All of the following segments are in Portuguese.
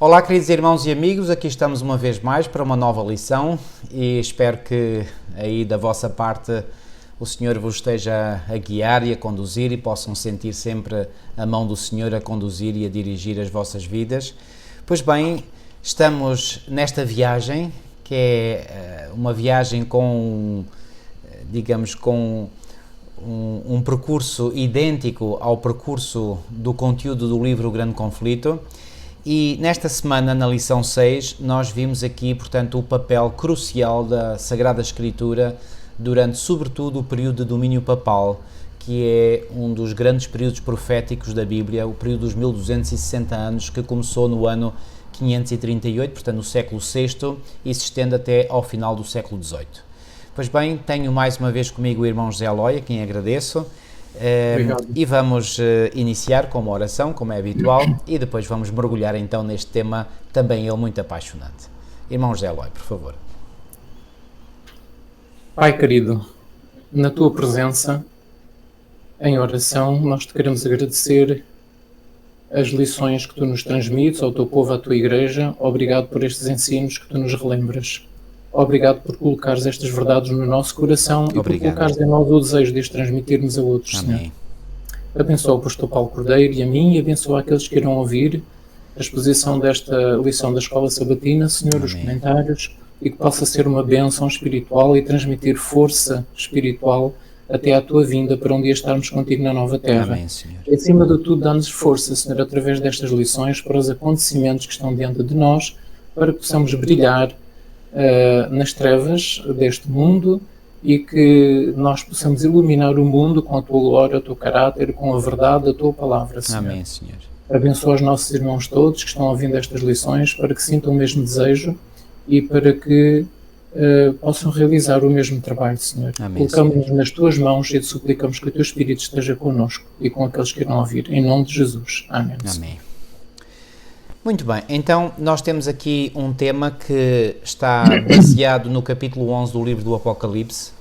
Olá, queridos irmãos e amigos, aqui estamos uma vez mais para uma nova lição e espero que aí da vossa parte o Senhor vos esteja a guiar e a conduzir e possam sentir sempre a mão do Senhor a conduzir e a dirigir as vossas vidas. Pois bem, estamos nesta viagem, que é uma viagem com, digamos, com um percurso idêntico ao percurso do conteúdo do livro O Grande Conflito. E nesta semana, na lição 6, nós vimos aqui, portanto, o papel crucial da Sagrada Escritura durante, sobretudo, o período de domínio papal, que é um dos grandes períodos proféticos da Bíblia, o período dos 1260 anos, que começou no ano 538, portanto, no século VI, e se estende até ao final do século XVIII. Pois bem, tenho mais uma vez comigo o irmão José Eloy, a quem agradeço. E vamos iniciar com uma oração, como é habitual, e depois vamos mergulhar então neste tema, também ele muito apaixonante. Irmão José Eloy, por favor. Pai querido, na tua presença, em oração, nós te queremos agradecer as lições que tu nos transmites, ao teu povo, à tua igreja. Obrigado por estes ensinos que tu nos relembras. Obrigado por colocares estas verdades no nosso coração. Obrigado. E por colocares em nós o desejo de as transmitirmos a outros, Amém. Senhor. Abençoa o pastor Paulo Cordeiro e a mim, e abençoa aqueles que irão ouvir a exposição desta lição da Escola Sabatina, Senhor, Amém. Os comentários, e que possa ser uma bênção espiritual e transmitir força espiritual até à tua vinda, para um dia estarmos contigo na nova terra. Amém, Senhor. E acima de tudo, dá-nos força, Senhor, através destas lições, para os acontecimentos que estão diante de nós, para que possamos brilhar nas trevas deste mundo e que nós possamos iluminar o mundo com a tua glória, o teu caráter, com a verdade da tua palavra, Senhor. Amém, Senhor. Abençoa os nossos irmãos todos que estão ouvindo estas lições, para que sintam o mesmo desejo e para que possam realizar o mesmo trabalho, Senhor. Colocamos-nos nas tuas mãos e te suplicamos que o teu Espírito esteja connosco e com aqueles que irão ouvir, em nome de Jesus. Amém. Amém. Muito bem, então nós temos aqui um tema que está baseado no capítulo 11 do livro do Apocalipse,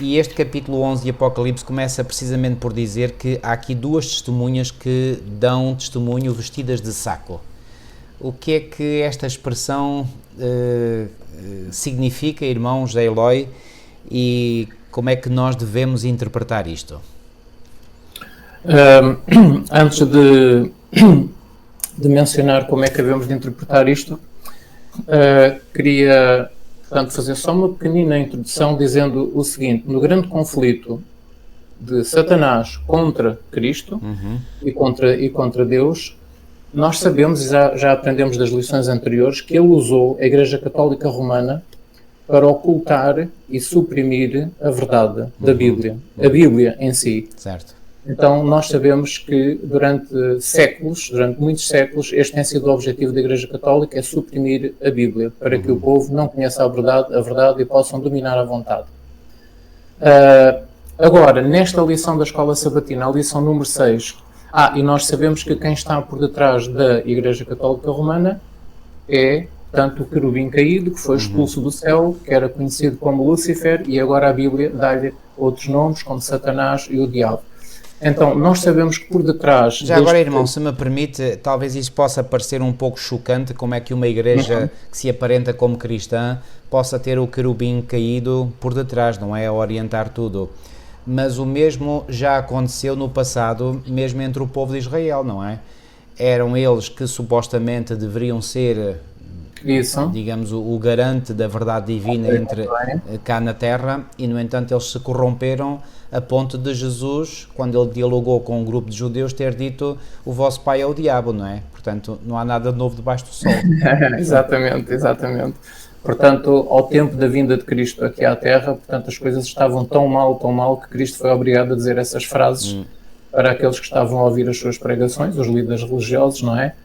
e este capítulo 11 de Apocalipse começa precisamente por dizer que há aqui duas testemunhas que dão testemunho vestidas de saco. O que é que esta expressão significa, irmão José Eloy, e como é que nós devemos interpretar isto? Antes de mencionar como é que devemos de interpretar isto, queria, portanto, fazer só uma pequenina introdução dizendo o seguinte: no grande conflito de Satanás contra Cristo e contra Deus, nós sabemos, e já aprendemos das lições anteriores, que ele usou a Igreja Católica Romana para ocultar e suprimir a verdade da Bíblia, a Bíblia em si. Certo. Então, nós sabemos que durante muitos séculos, este tem sido o objetivo da Igreja Católica, é suprimir a Bíblia, para que o povo não conheça a verdade e possam dominar à vontade. Agora, nesta lição da Escola Sabatina, a lição número 6, e nós sabemos que quem está por detrás da Igreja Católica Romana é, portanto, o querubim caído, que foi expulso do céu, que era conhecido como Lúcifer, e agora a Bíblia dá-lhe outros nomes, como Satanás e o Diabo. Então, nós sabemos que por detrás... Já agora, irmão, se me permite, talvez isso possa parecer um pouco chocante, como é que uma igreja que se aparenta como cristã possa ter o querubim caído por detrás, não é? A orientar tudo. Mas o mesmo já aconteceu no passado, mesmo entre o povo de Israel, não é? Eram eles que supostamente deveriam ser... Isso. Digamos, o garante da verdade divina entre cá na terra, e no entanto eles se corromperam a ponto de Jesus, quando ele dialogou com um grupo de judeus, ter dito: o vosso pai é o diabo, não é? Portanto, não há nada de novo debaixo do sol. Exatamente. Portanto, ao tempo da vinda de Cristo aqui à terra, portanto, as coisas estavam tão mal, que Cristo foi obrigado a dizer essas frases para aqueles que estavam a ouvir as suas pregações, os líderes religiosos, não é?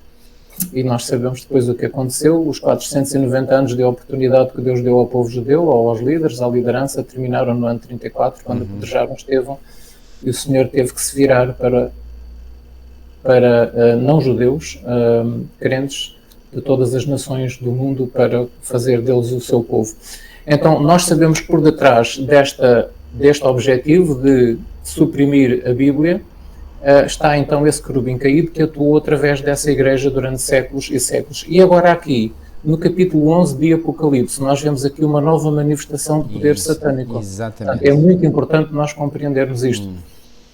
E nós sabemos depois o que aconteceu. Os 490 anos de oportunidade que Deus deu ao povo judeu, ou aos líderes, à liderança, terminaram no ano 34, quando apedrejaram Estevão, e o Senhor teve que se virar para não-judeus, crentes de todas as nações do mundo, para fazer deles o seu povo. Então, nós sabemos que por detrás deste objetivo de suprimir a Bíblia, está então esse querubim caído que atuou através dessa igreja durante séculos e séculos. E agora aqui, no capítulo 11 de Apocalipse, nós vemos aqui uma nova manifestação de poder satânico. Exatamente. Portanto, é muito importante nós compreendermos isto.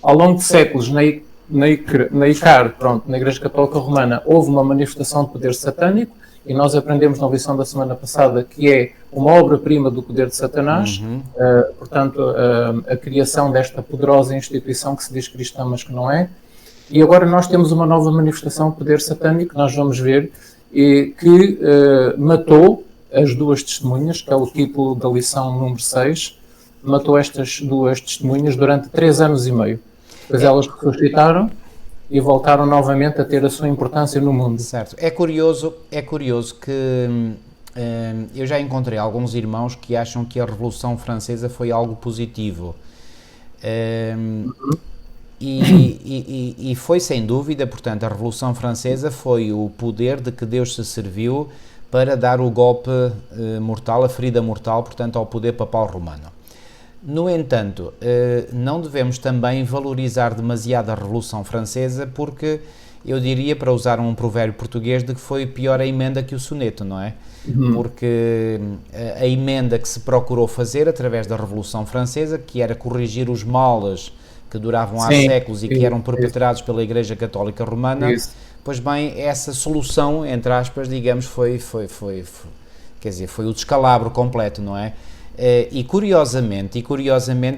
Ao longo de séculos, na ICAR, na Igreja Católica Romana, houve uma manifestação de poder satânico, e nós aprendemos na lição da semana passada que é uma obra-prima do poder de Satanás, portanto, a criação desta poderosa instituição que se diz cristã, mas que não é. E agora nós temos uma nova manifestação de poder satânico, que nós vamos ver, que matou as duas testemunhas, que é o título da lição número 6, matou estas duas testemunhas durante 3 anos e meio. Depois elas ressuscitaram e voltaram novamente a ter a sua importância no mundo. Certo. É curioso que eu já encontrei alguns irmãos que acham que a Revolução Francesa foi algo positivo. E foi sem dúvida, portanto, a Revolução Francesa foi o poder de que Deus se serviu para dar o golpe mortal, a ferida mortal, portanto, ao poder papal romano. No entanto, não devemos também valorizar demasiado a Revolução Francesa, porque eu diria, para usar um provérbio português, de que foi pior a emenda que o soneto, não é? Porque a emenda que se procurou fazer através da Revolução Francesa, que era corrigir os males que duravam há séculos e que eram perpetrados pela Igreja Católica Romana, pois bem, essa solução, entre aspas, digamos, foi o descalabro completo, não é? E curiosamente,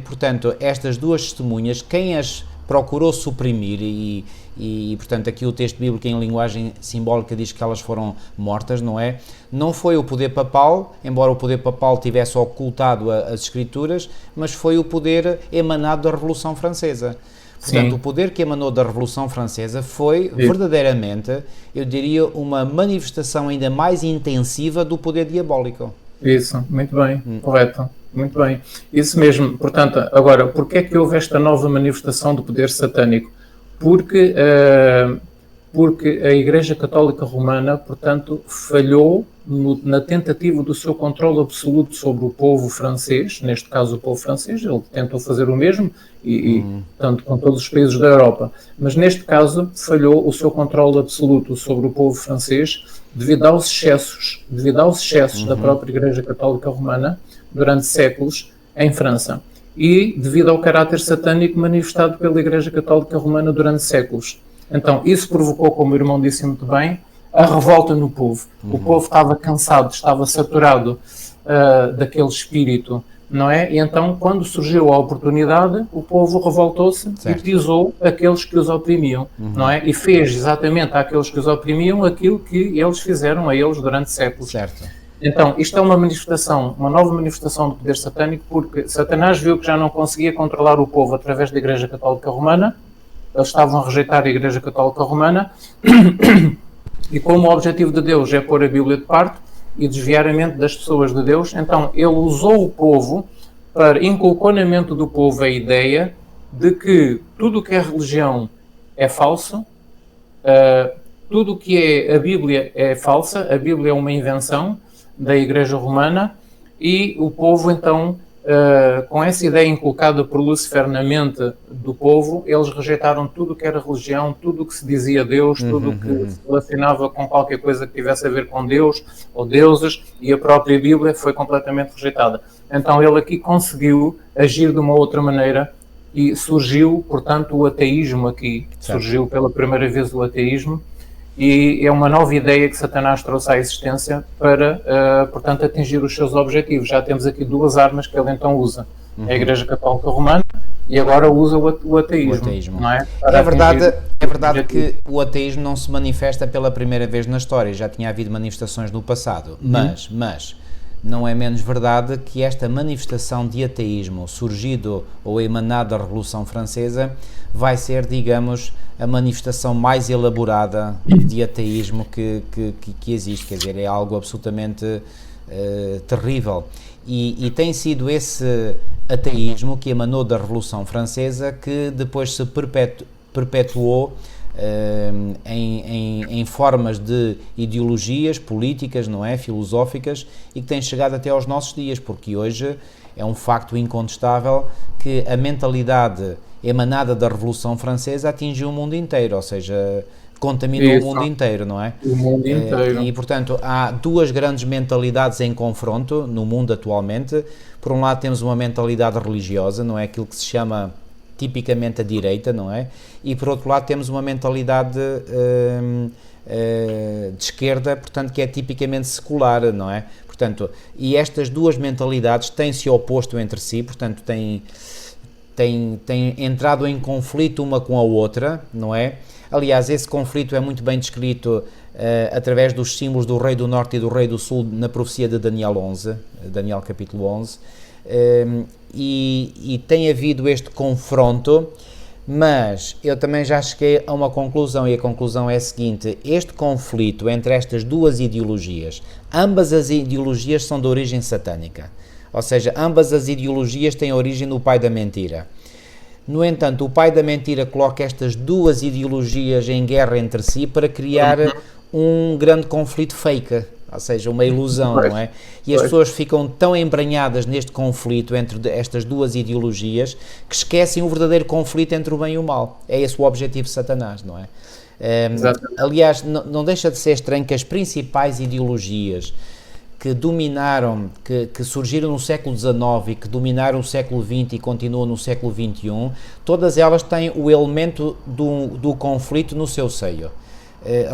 portanto, estas duas testemunhas, quem as procurou suprimir e, portanto, aqui o texto bíblico em linguagem simbólica diz que elas foram mortas, não é? Não foi o poder papal, embora o poder papal tivesse ocultado as Escrituras, mas foi o poder emanado da Revolução Francesa. Portanto, o poder que emanou da Revolução Francesa foi verdadeiramente, eu diria, uma manifestação ainda mais intensiva do poder diabólico. Isso, muito bem, correto, muito bem. Isso mesmo, portanto, agora, porquê é que houve esta nova manifestação do poder satânico? Porque a Igreja Católica Romana, portanto, falhou na tentativa do seu controle absoluto sobre o povo francês, neste caso o povo francês, ele tentou fazer o mesmo, tanto com todos os países da Europa, mas neste caso falhou o seu controle absoluto sobre o povo francês devido aos excessos da própria Igreja Católica Romana durante séculos em França e devido ao caráter satânico manifestado pela Igreja Católica Romana durante séculos. Então, isso provocou, como o irmão disse muito bem, a revolta no povo. O povo estava cansado, estava saturado daquele espírito, não é? E então, quando surgiu a oportunidade, o povo revoltou-se e pisou aqueles que os oprimiam, não é? E fez exatamente àqueles que os oprimiam aquilo que eles fizeram a eles durante séculos. Certo. Então, isto é uma nova manifestação do poder satânico, porque Satanás viu que já não conseguia controlar o povo através da Igreja Católica Romana, eles estavam a rejeitar a Igreja Católica Romana, e como o objetivo de Deus é pôr a Bíblia de parte e desviar a mente das pessoas de Deus, então ele usou o povo inculcou na mente do povo a ideia de que tudo o que é religião é falso, tudo o que é a Bíblia é falsa, a Bíblia é uma invenção da Igreja Romana, e o povo então, com essa ideia inculcada por Lúcifer na mente do povo, eles rejeitaram tudo o que era religião, tudo o que se dizia Deus, tudo o que se relacionava com qualquer coisa que tivesse a ver com Deus ou deuses, e a própria Bíblia foi completamente rejeitada. Então ele aqui conseguiu agir de uma outra maneira e surgiu, portanto, o ateísmo aqui. Certo. Surgiu pela primeira vez o ateísmo, e é uma nova ideia que Satanás trouxe à existência para, portanto, atingir os seus objetivos. Já temos aqui duas armas que ele então usa. A Igreja Católica Romana e agora usa o ateísmo. Não é? É verdade que o ateísmo não se manifesta pela primeira vez na história. Já tinha havido manifestações no passado. Mas não é menos verdade que esta manifestação de ateísmo surgido ou emanado da Revolução Francesa vai ser, digamos, a manifestação mais elaborada de ateísmo que existe. Quer dizer, é algo absolutamente terrível. E tem sido esse ateísmo que emanou da Revolução Francesa que depois se perpetuou em formas de ideologias políticas, não é, filosóficas, e que tem chegado até aos nossos dias, porque hoje é um facto incontestável que a mentalidade emanada da Revolução Francesa atingiu o mundo inteiro, ou seja, contaminou o mundo inteiro, não é? O mundo inteiro. E, portanto, há duas grandes mentalidades em confronto no mundo atualmente. Por um lado temos uma mentalidade religiosa, não é? Aquilo que se chama tipicamente a direita, não é? E por outro lado temos uma mentalidade de esquerda, portanto, que é tipicamente secular, não é? Portanto, e estas duas mentalidades têm-se oposto entre si, portanto, têm entrado em conflito uma com a outra, não é? Aliás, esse conflito é muito bem descrito através dos símbolos do Rei do Norte e do Rei do Sul na profecia de Daniel 11, Daniel capítulo 11, e tem havido este confronto, mas eu também já cheguei a uma conclusão, e a conclusão é a seguinte: este conflito entre estas duas ideologias, ambas as ideologias são de origem satânica, ou seja, ambas as ideologias têm origem no pai da mentira. No entanto, o pai da mentira coloca estas duas ideologias em guerra entre si para criar um grande conflito fake, ou seja, uma ilusão, não é? E as pessoas ficam tão embranhadas neste conflito entre estas duas ideologias que esquecem o verdadeiro conflito entre o bem e o mal. É esse o objetivo de Satanás, não é? Aliás, não deixa de ser estranho que as principais ideologias que dominaram, que surgiram no século XIX e que dominaram o século XX e continuam no século XXI, todas elas têm o elemento do conflito no seu seio.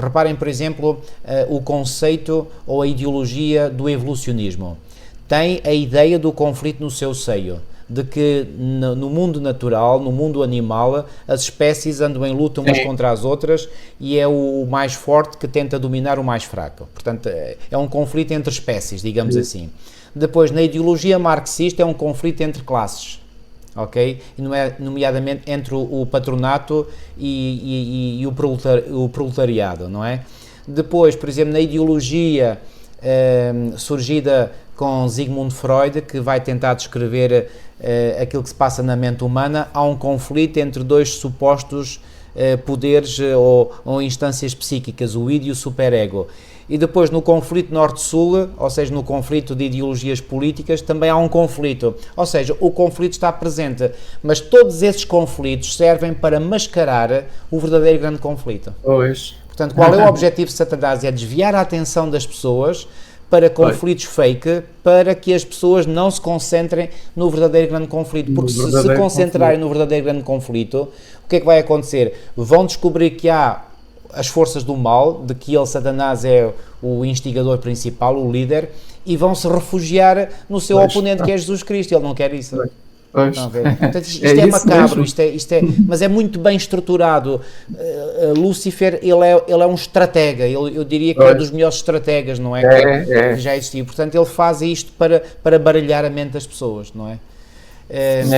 Reparem, por exemplo, o conceito ou a ideologia do evolucionismo. Tem a ideia do conflito no seu seio, de que no mundo natural, no mundo animal, as espécies andam em luta umas contra as outras e é o mais forte que tenta dominar o mais fraco. Portanto, é um conflito entre espécies, digamos assim. Depois, na ideologia marxista, é um conflito entre classes, ok? Nomeadamente entre o patronato e o proletariado, não é? Depois, por exemplo, na ideologia surgida com Sigmund Freud, que vai tentar descrever aquilo que se passa na mente humana, há um conflito entre dois supostos poderes ou instâncias psíquicas, o id e o superego. E depois no conflito norte-sul, ou seja, no conflito de ideologias políticas, também há um conflito. Ou seja, o conflito está presente, mas todos esses conflitos servem para mascarar o verdadeiro grande conflito. Pois. Portanto, qual é o objetivo de Satanás? É desviar a atenção das pessoas para conflitos fake, para que as pessoas não se concentrem no verdadeiro grande conflito. Porque se concentrarem no verdadeiro grande conflito, o que é que vai acontecer? Vão descobrir que há as forças do mal, de que ele, Satanás, é o instigador principal, o líder, e vão se refugiar no seu oponente, que é Jesus Cristo. Ele não quer isso. Portanto, isto é macabro, mas é muito bem estruturado. Lúcifer, ele é um estratega, eu diria que é dos melhores estrategas, não é? Que já existiu. Portanto, ele faz isto para baralhar a mente das pessoas, não é?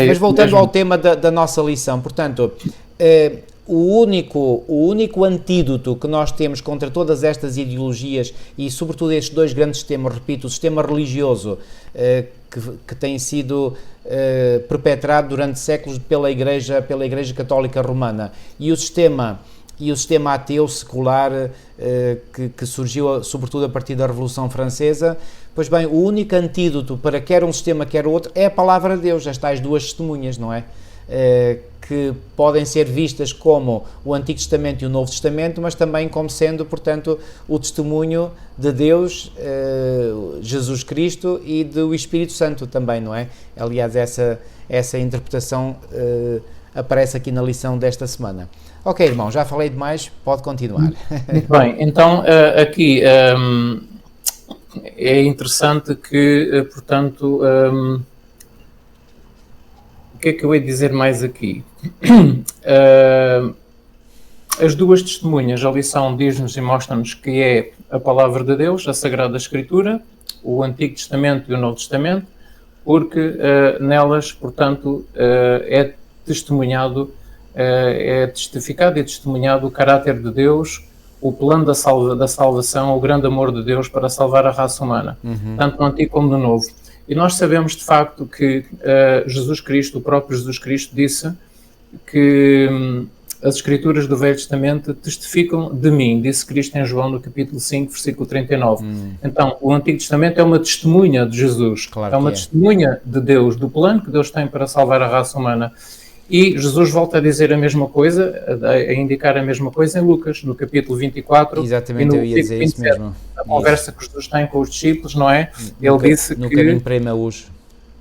Mas voltando ao tema da nossa lição, portanto, o único antídoto que nós temos contra todas estas ideologias e sobretudo estes dois grandes sistemas, repito, o sistema religioso que tem sido perpetrado durante séculos pela Igreja Católica Romana e o sistema ateu secular que surgiu sobretudo a partir da Revolução Francesa. Pois bem, o único antídoto para quer um sistema quer o outro é a palavra de Deus, as tais duas testemunhas, não é? Que podem ser vistas como o Antigo Testamento e o Novo Testamento, mas também como sendo, portanto, o testemunho de Deus, Jesus Cristo e do Espírito Santo também, não é? Aliás, essa interpretação aparece aqui na lição desta semana. Ok, irmão, já falei demais, pode continuar. Muito bem, então aqui é interessante que, portanto, o que é que eu hei de dizer mais aqui? As duas testemunhas, a lição diz-nos e mostra-nos que é a palavra de Deus, a Sagrada Escritura, o Antigo Testamento e o Novo Testamento, porque nelas, portanto, é testemunhado, é testificado e testemunhado o caráter de Deus, o plano da salvação, o grande amor de Deus para salvar a raça humana, tanto no Antigo como no Novo. E nós sabemos, de facto, que Jesus Cristo, o próprio Jesus Cristo, disse que as Escrituras do Velho Testamento testificam de mim, disse Cristo em João, no capítulo 5, versículo 39. Então, o Antigo Testamento é uma testemunha de Jesus, Claro é uma testemunha de Deus, do plano que Deus tem para salvar a raça humana. E Jesus volta a dizer a mesma coisa, a indicar a mesma coisa em Lucas, no capítulo 24. Exatamente, e no eu ia dizer isso 27, mesmo. a conversa que Jesus tem com os discípulos, não é? No Ele disse no que, caminho para Emaús.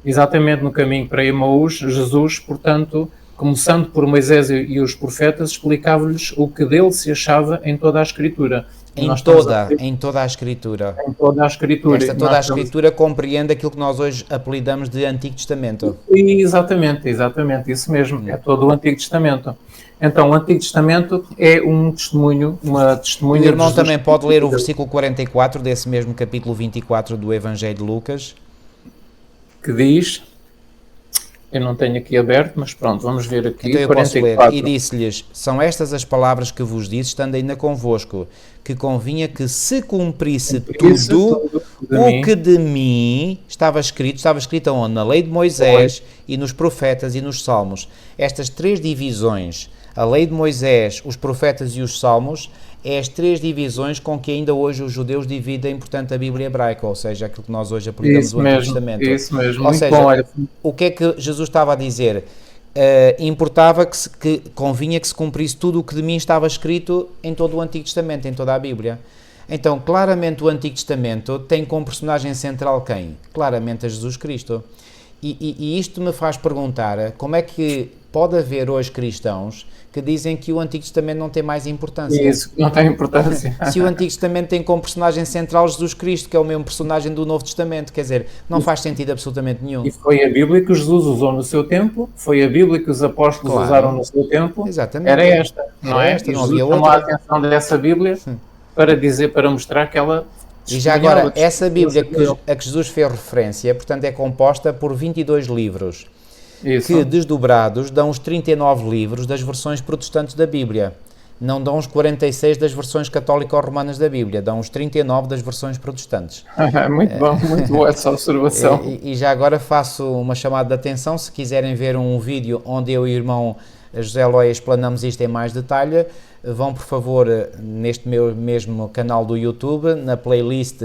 exatamente no caminho para Emaús, Jesus, portanto, começando por Moisés e os profetas, explicava-lhes o que dele se achava em toda a Escritura. Em toda a Escritura. Em toda a Escritura. Toda a Escritura compreende aquilo que nós hoje apelidamos de Antigo Testamento. Exatamente, isso mesmo, é todo o Antigo Testamento. Então, o Antigo Testamento é um testemunho, uma testemunha... O irmão também pode ler o versículo 44 desse mesmo capítulo 24 do Evangelho de Lucas. Que diz... Eu não tenho aqui aberto, mas pronto, vamos ver aqui. Então eu 44. posso ler. E disse-lhes, são estas as palavras que vos disse, estando ainda convosco, que convinha que se cumprisse tudo o que de mim estava escrito aonde? Na lei de Moisés e nos profetas e nos salmos. Estas três divisões, a lei de Moisés, os profetas e os salmos, é as três divisões com que ainda hoje os judeus dividem, portanto, a Bíblia hebraica, ou seja, aquilo que nós hoje apelidamos o Antigo Testamento. Isso mesmo, ou muito seja, bom. O que é que Jesus estava a dizer? Importava que convinha que se cumprisse tudo o que de mim estava escrito em todo o Antigo Testamento, em toda a Bíblia. Então, claramente o Antigo Testamento tem como personagem central quem? Claramente a Jesus Cristo. E isto me faz perguntar, como é que pode haver hoje cristãos que dizem que o Antigo Testamento não tem mais importância? Isso, não tem importância. Se o Antigo Testamento tem como personagem central Jesus Cristo, que é o mesmo personagem do Novo Testamento, quer dizer, não faz sentido absolutamente nenhum. E foi a Bíblia que Jesus usou no seu tempo, foi a Bíblia que os apóstolos usaram no seu tempo. Exatamente. Era esta, não é? Esta, E não Jesus havia chamou a outra. atenção dessa Bíblia para mostrar que ela... E já agora, essa Bíblia a que Jesus fez referência, portanto, é composta por 22 livros, que desdobrados dão os 39 livros das versões protestantes da Bíblia. Não dão os 46 das versões católico-romanas da Bíblia, dão os 39 das versões protestantes. Muito boa essa observação. E já agora faço uma chamada de atenção, se quiserem ver um vídeo onde eu e o irmão José Lóia explanamos isto em mais detalhe, vão por favor neste meu mesmo canal do YouTube, na playlist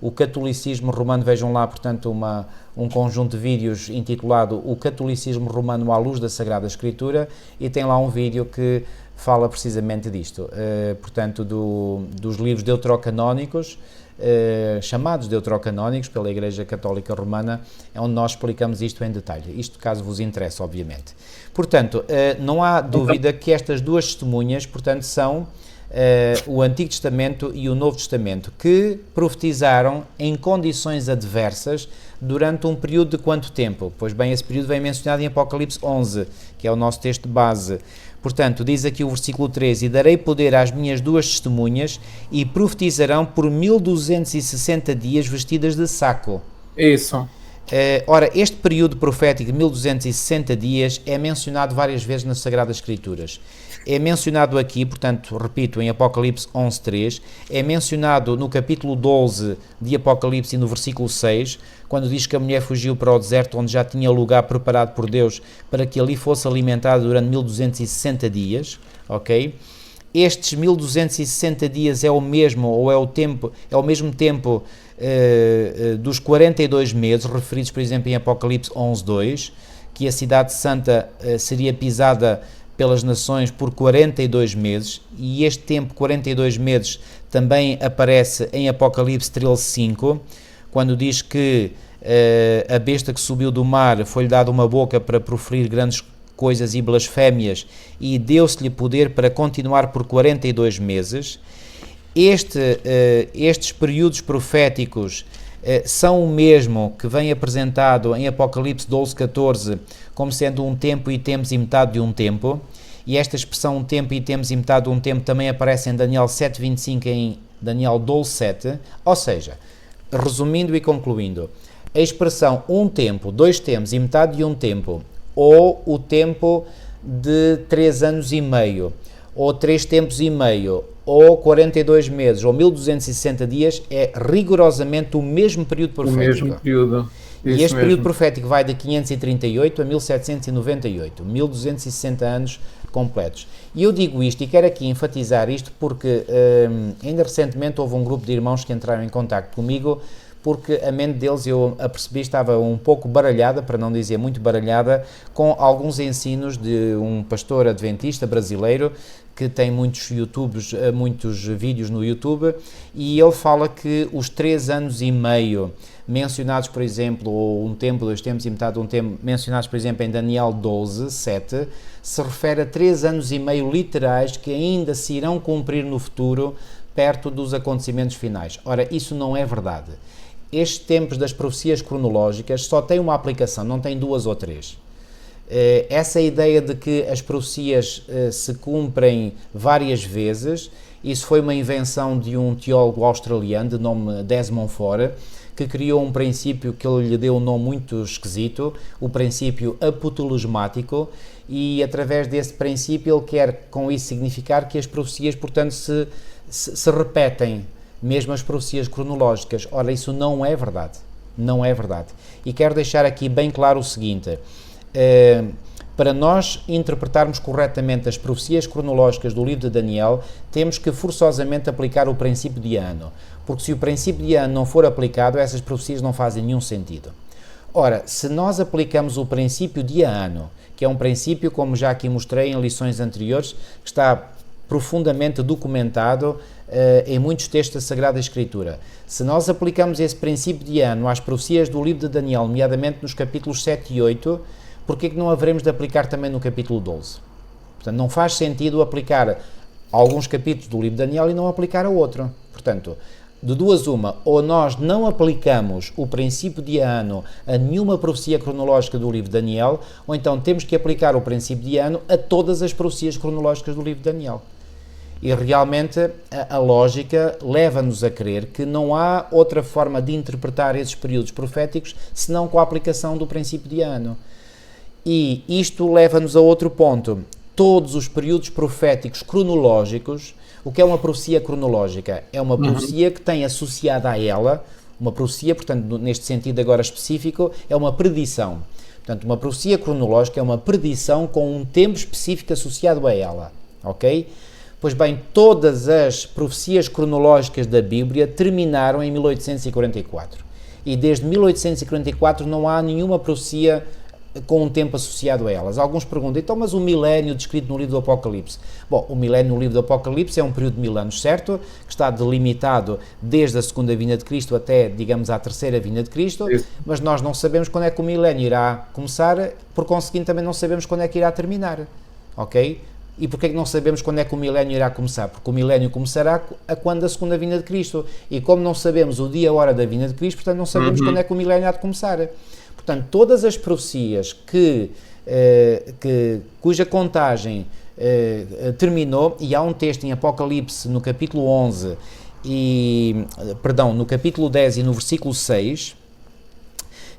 O Catolicismo Romano, vejam lá, portanto, um conjunto de vídeos intitulado O Catolicismo Romano à Luz da Sagrada Escritura, e tem lá um vídeo que fala precisamente disto, portanto, dos livros deuterocanónicos, chamados deuterocanónicos pela Igreja Católica Romana, é onde nós explicamos isto em detalhe, isto caso vos interesse, obviamente. Portanto, não há dúvida que estas duas testemunhas, portanto, são o Antigo Testamento e o Novo Testamento, que profetizaram em condições adversas durante um período de quanto tempo? Pois bem, esse período vem mencionado em Apocalipse 11, que é o nosso texto de base. Portanto, diz aqui o versículo 13, e darei poder às minhas duas testemunhas e profetizarão por 1260 dias vestidas de saco. Isso. Ora, este período profético de 1260 dias é mencionado várias vezes nas Sagradas Escrituras. É mencionado aqui, portanto, repito, em Apocalipse 11.3, é mencionado no capítulo 12 de Apocalipse e no versículo 6, quando diz que a mulher fugiu para o deserto, onde já tinha lugar preparado por Deus para que ali fosse alimentada durante 1260 dias, ok? Estes 1260 dias é o mesmo, ou é o mesmo tempo dos 42 meses, referidos, por exemplo, em Apocalipse 11.2, que a cidade santa seria pisada pelas nações por 42 meses, e este tempo, 42 meses, também aparece em Apocalipse 13.5, quando diz que a besta que subiu do mar foi-lhe dada uma boca para proferir grandes coisas e blasfémias, e deu-se-lhe poder para continuar por 42 meses. Estes períodos proféticos são o mesmo que vem apresentado em Apocalipse 12.14 como sendo um tempo e tempos e metade de um tempo, e esta expressão um tempo e tempos e metade de um tempo também aparece em Daniel 7.25 e em Daniel 12.7, ou seja, resumindo e concluindo, a expressão um tempo, dois tempos e metade de um tempo, ou o tempo de 3 anos e meio, ou 3 tempos e meio, ou 42 meses, ou 1260 dias, é rigorosamente o mesmo período profético. O mesmo período. E este período profético vai de 538 a 1798, 1260 anos completos. E eu digo isto e quero aqui enfatizar isto porque ainda recentemente houve um grupo de irmãos que entraram em contacto comigo porque a mente deles, eu apercebi, estava um pouco baralhada, para não dizer muito baralhada, com alguns ensinos de um pastor adventista brasileiro que tem muitos vídeos no YouTube, e ele fala que os 3 anos e meio mencionados, por exemplo, ou um tempo, 2 tempos e metade de um tempo, mencionados, por exemplo, em Daniel 12, 7, se refere a 3 anos e meio literais que ainda se irão cumprir no futuro, perto dos acontecimentos finais. Ora, isso não é verdade. Estes tempos das profecias cronológicas só têm uma aplicação, não tem 2 ou 3. Essa ideia de que as profecias se cumprem várias vezes, isso foi uma invenção de um teólogo australiano de nome Desmond Fora, que criou um princípio que ele lhe deu um nome muito esquisito, o princípio apotolesmático, e através desse princípio ele quer com isso significar que as profecias, portanto, se repetem, mesmo as profecias cronológicas. Ora, isso não é verdade, não é verdade. E quero deixar aqui bem claro o seguinte: para nós interpretarmos corretamente as profecias cronológicas do livro de Daniel, temos que forçosamente aplicar o princípio de ano, porque se o princípio de ano não for aplicado, essas profecias não fazem nenhum sentido. Ora, se nós aplicamos o princípio de ano, que é um princípio, como já aqui mostrei em lições anteriores, que está profundamente documentado em muitos textos da Sagrada Escritura. Se nós aplicamos esse princípio de ano às profecias do livro de Daniel, nomeadamente nos capítulos 7 e 8, por que não haveremos de aplicar também no capítulo 12? Portanto, não faz sentido aplicar alguns capítulos do livro de Daniel e não aplicar a outro. Portanto, de duas uma, ou nós não aplicamos o princípio de ano a nenhuma profecia cronológica do livro de Daniel, ou então temos que aplicar o princípio de ano a todas as profecias cronológicas do livro de Daniel. E realmente a lógica leva-nos a crer que não há outra forma de interpretar esses períodos proféticos senão com a aplicação do princípio de ano. E isto leva-nos a outro ponto. Todos os períodos proféticos cronológicos, o que é uma profecia cronológica? É uma profecia que tem associada a ela, uma profecia, portanto, neste sentido agora específico, é uma predição. Portanto, uma profecia cronológica é uma predição com um tempo específico associado a ela, ok? Pois bem, todas as profecias cronológicas da Bíblia terminaram em 1844. E desde 1844 não há nenhuma profecia com um tempo associado a elas. Alguns perguntam, então, mas o milénio descrito no livro do Apocalipse? Bom, o milénio no livro do Apocalipse é um período de 1000 anos, certo? Que está delimitado desde a segunda vinda de Cristo até, digamos, à terceira vinda de Cristo, mas nós não sabemos quando é que o milénio irá começar, por conseguinte também não sabemos quando é que irá terminar, ok? E porquê é que não sabemos quando é que o milénio irá começar? Porque o milénio começará a quando a segunda vinda de Cristo. E como não sabemos o dia e a hora da vinda de Cristo, portanto não sabemos quando é que o milénio há de começar. Portanto, todas as profecias cuja contagem terminou, e há um texto em Apocalipse no capítulo 11, no capítulo 10 e no versículo 6,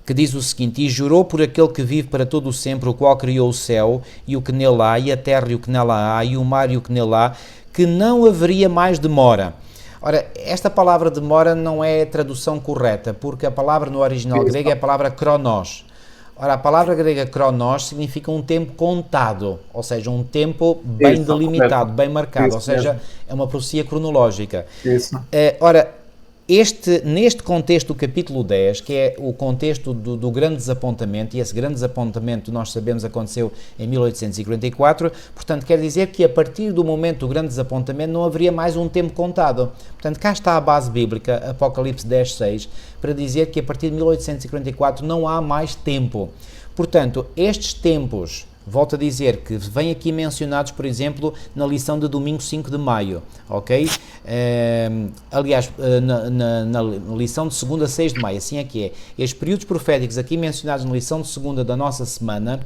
que diz o seguinte: e jurou por aquele que vive para todo o sempre, o qual criou o céu e o que nele há, e a terra e o que nela há, e o mar e o que nele há, que não haveria mais demora. Ora, esta palavra demora não é a tradução correta, porque a palavra no original grego é a palavra kronos. Ora, a palavra grega kronos significa um tempo contado, ou seja, um tempo bem delimitado, bem marcado, ou seja, é uma profecia cronológica. Ora, neste contexto do capítulo 10, que é o contexto do grande desapontamento, e esse grande desapontamento nós sabemos aconteceu em 1844, portanto quer dizer que a partir do momento do grande desapontamento não haveria mais um tempo contado. Portanto, cá está a base bíblica, Apocalipse 10:6, para dizer que a partir de 1844 não há mais tempo. Portanto, estes tempos, volto a dizer que vêm aqui mencionados, por exemplo, na lição de domingo 5 de maio, ok? Aliás, na lição de segunda a 6 de maio, assim é que é. Estes períodos proféticos aqui mencionados na lição de segunda da nossa semana,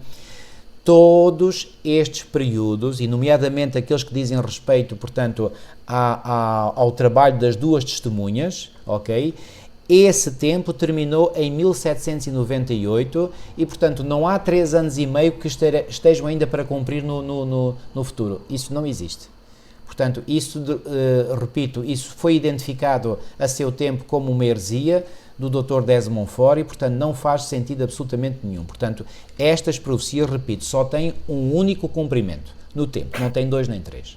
todos estes períodos, e nomeadamente aqueles que dizem respeito, portanto, ao trabalho das duas testemunhas, ok? Esse tempo terminou em 1798 e, portanto, não há 3 anos e meio que estejam ainda para cumprir no futuro. Isso não existe. Portanto, repito, isso foi identificado a seu tempo como uma heresia do Dr. Desmond Fora e, portanto, não faz sentido absolutamente nenhum. Portanto, estas profecias, repito, só têm um único cumprimento no tempo, não tem 2 nem 3.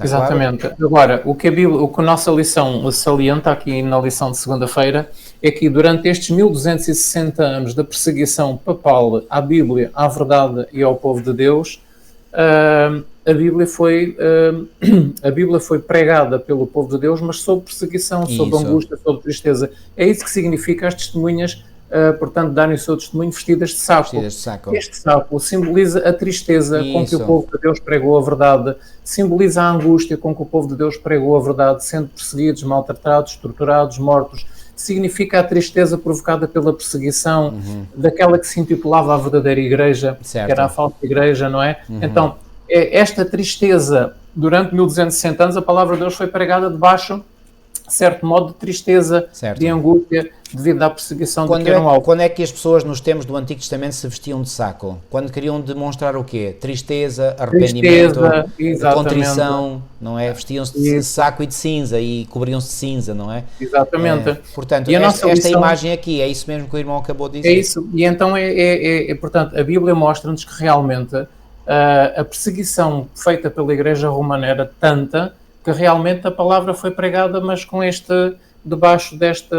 Está Exatamente. claro? Agora, o que a nossa lição salienta aqui na lição de segunda-feira é que durante estes 1260 anos da perseguição papal à Bíblia, à verdade e ao povo de Deus, a Bíblia foi pregada pelo povo de Deus, mas sob perseguição, sob angústia, sob tristeza. É isso que significa as testemunhas, portanto, darem o seu testemunho vestidas de saco. Este saco simboliza a tristeza com que o povo de Deus pregou a verdade, simboliza a angústia com que o povo de Deus pregou a verdade, sendo perseguidos, maltratados, torturados, mortos. Significa a tristeza provocada pela perseguição daquela que se intitulava a verdadeira igreja, que era a falsa igreja, não é? Então, esta tristeza, durante 1260 anos, a palavra de Deus foi pregada debaixo, de certo modo, de tristeza, de angústia, devido à perseguição de que eram alvo. Quando é que as pessoas nos tempos do Antigo Testamento se vestiam de saco? Quando queriam demonstrar o quê? Tristeza, arrependimento, contrição, não é? Vestiam-se de saco e de cinza e cobriam-se de cinza, não é? Exatamente. Portanto, esta imagem aqui, é isso mesmo que o irmão acabou de dizer? É isso, e então portanto, a Bíblia mostra-nos que realmente a perseguição feita pela Igreja Romana era tanta que realmente a palavra foi pregada, mas com debaixo deste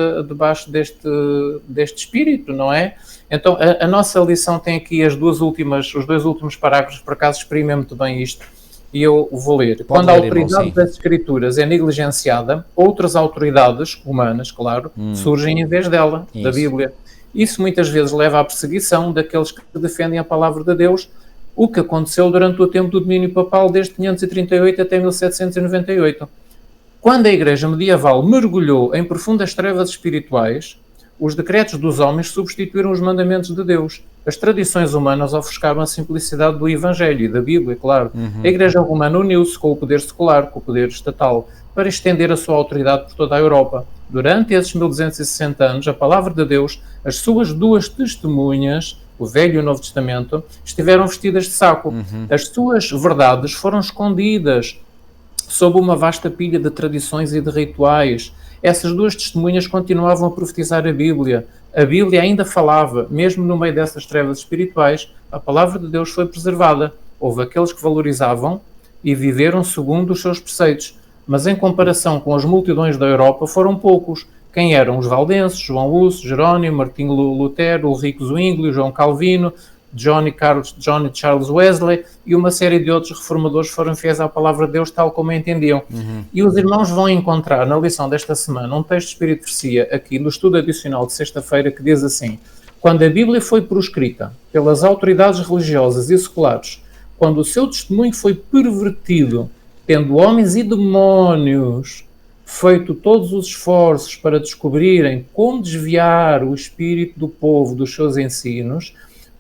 espírito, não é? Então, a nossa lição tem aqui os dois últimos parágrafos, por acaso exprimem muito bem isto, e eu vou ler. Quando a autoridade das Escrituras é negligenciada, outras autoridades humanas, claro, surgem em vez dela, da Bíblia. Isso muitas vezes leva à perseguição daqueles que defendem a palavra de Deus, o que aconteceu durante o tempo do domínio papal, desde 538 até 1798. Quando a Igreja medieval mergulhou em profundas trevas espirituais, os decretos dos homens substituíram os mandamentos de Deus. As tradições humanas ofuscaram a simplicidade do Evangelho e da Bíblia, claro. A Igreja Romana uniu-se com o poder secular, com o poder estatal, para estender a sua autoridade por toda a Europa. Durante esses 1260 anos, a palavra de Deus, as suas duas testemunhas, o Velho e o Novo Testamento, estiveram vestidas de saco. As suas verdades foram escondidas sob uma vasta pilha de tradições e de rituais. Essas duas testemunhas continuavam a profetizar a Bíblia. A Bíblia ainda falava, mesmo no meio dessas trevas espirituais, a palavra de Deus foi preservada. Houve aqueles que valorizavam e viveram segundo os seus preceitos, mas em comparação com as multidões da Europa foram poucos. Quem eram? Os valdenses, João Hus, Jerónimo, Martinho Lutero, Ulrico Zwingli, João Calvino, John Charles Wesley e uma série de outros reformadores foram fiéis à palavra de Deus tal como a entendiam. E os irmãos vão encontrar na lição desta semana um texto de Espírito de Profecia aqui no estudo adicional de sexta-feira que diz assim: quando a Bíblia foi proscrita pelas autoridades religiosas e seculares, quando o seu testemunho foi pervertido, tendo homens e demónios feito todos os esforços para descobrirem como desviar o espírito do povo dos seus ensinos,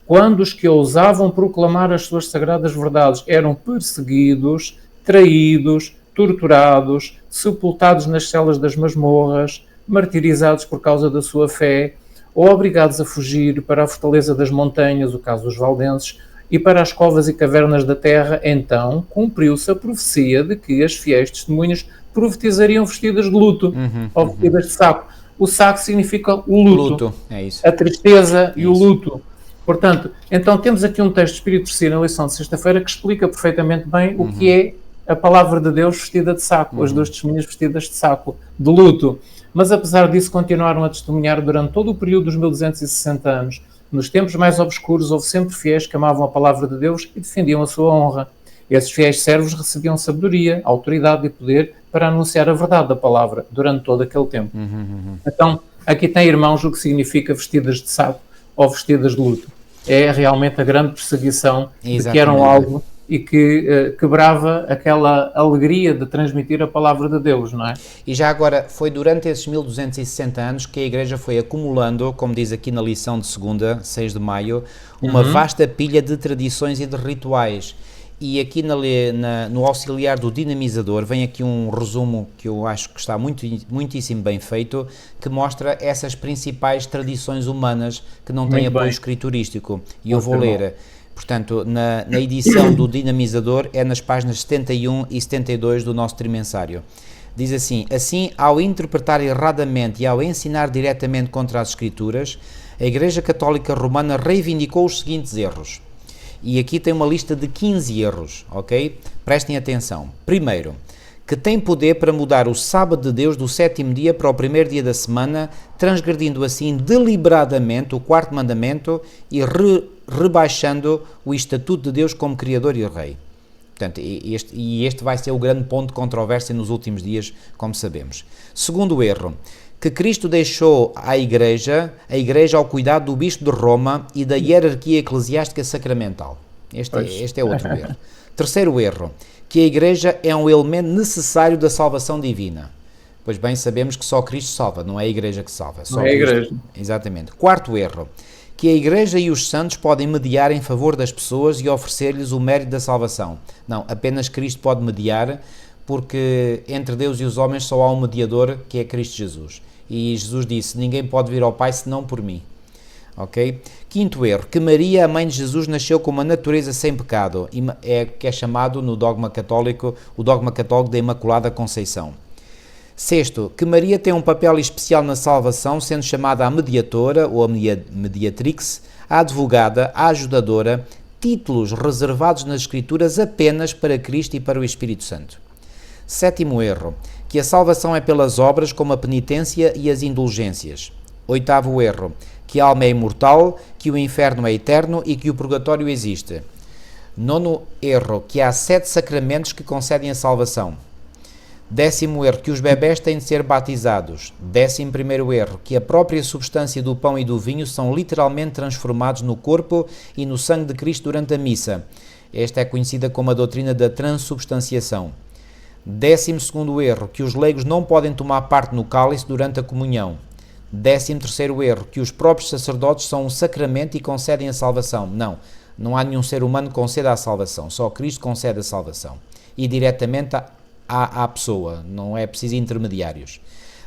quando os que ousavam proclamar as suas sagradas verdades eram perseguidos, traídos, torturados, sepultados nas celas das masmorras, martirizados por causa da sua fé, ou obrigados a fugir para a fortaleza das montanhas, o caso dos valdenses, e para as covas e cavernas da terra, então cumpriu-se a profecia de que as fiéis testemunhas profetizariam vestidas de luto, ou vestidas de saco. O saco significa o luto, é isso. A tristeza e o luto. Portanto, então temos aqui um texto de Espírito de Profecia na lição de sexta-feira que explica perfeitamente bem o que é a palavra de Deus vestida de saco, as duas testemunhas vestidas de saco, de luto. Mas apesar disso continuaram a testemunhar durante todo o período dos 1260 anos. Nos tempos mais obscuros houve sempre fiéis que amavam a palavra de Deus e defendiam a sua honra. Esses fiéis servos recebiam sabedoria, autoridade e poder para anunciar a verdade da palavra durante todo aquele tempo. Então, aqui tem, irmãos, o que significa vestidas de saco ou vestidas de luto. É realmente a grande perseguição de que eram alvo e que quebrava aquela alegria de transmitir a palavra de Deus, não é? E já agora, foi durante esses 1260 anos que a Igreja foi acumulando, como diz aqui na lição de segunda, 6 de maio, uma vasta pilha de tradições e de rituais. E aqui no auxiliar do dinamizador vem aqui um resumo que eu acho que está muitíssimo bem feito, que mostra essas principais tradições humanas que não têm apoio escriturístico. E eu vou ler. Portanto, na edição do dinamizador é nas páginas 71 e 72 do nosso trimensário. Diz assim: assim, ao interpretar erradamente e ao ensinar diretamente contra as Escrituras, a Igreja Católica Romana reivindicou os seguintes erros. E aqui tem uma lista de 15 erros, ok? Prestem atenção. Primeiro, que tem poder para mudar o sábado de Deus do 7º dia para o 1º dia da semana, transgredindo assim deliberadamente o 4º mandamento e rebaixando o estatuto de Deus como Criador e Rei. Portanto, este vai ser o grande ponto de controvérsia nos últimos dias, como sabemos. Segundo erro, que Cristo deixou a Igreja ao cuidado do Bispo de Roma e da hierarquia eclesiástica sacramental. Este é outro erro. Terceiro erro, que a Igreja é um elemento necessário da salvação divina. Pois bem, sabemos que só Cristo salva, não é a Igreja que salva. Só não é a Igreja. Exatamente. Quarto erro, que a Igreja e os santos podem mediar em favor das pessoas e oferecer-lhes o mérito da salvação. Não, apenas Cristo pode mediar, porque entre Deus e os homens só há um mediador, que é Cristo Jesus. E Jesus disse, ninguém pode vir ao Pai senão por mim. Ok? Quinto erro, que Maria, a mãe de Jesus, nasceu com uma natureza sem pecado, que é chamado no dogma católico, o dogma católico da Imaculada Conceição. Sexto, que Maria tem um papel especial na salvação, sendo chamada a mediadora, ou a mediatrix, a advogada, a ajudadora, títulos reservados nas Escrituras apenas para Cristo e para o Espírito Santo. Sétimo erro, que a salvação é pelas obras como a penitência e as indulgências. Oitavo erro, que a alma é imortal, que o inferno é eterno e que o purgatório existe. Nono erro, que há 7 sacramentos que concedem a salvação. Décimo erro, que os bebés têm de ser batizados. 11º erro, que a própria substância do pão e do vinho são literalmente transformados no corpo e no sangue de Cristo durante a missa. Esta é conhecida como a doutrina da transubstanciação. 12º erro, que os leigos não podem tomar parte no cálice durante a comunhão. 13º erro, que os próprios sacerdotes são um sacramento e concedem a salvação. Não há nenhum ser humano que conceda a salvação, só Cristo concede a salvação. E diretamente à pessoa, não é preciso intermediários.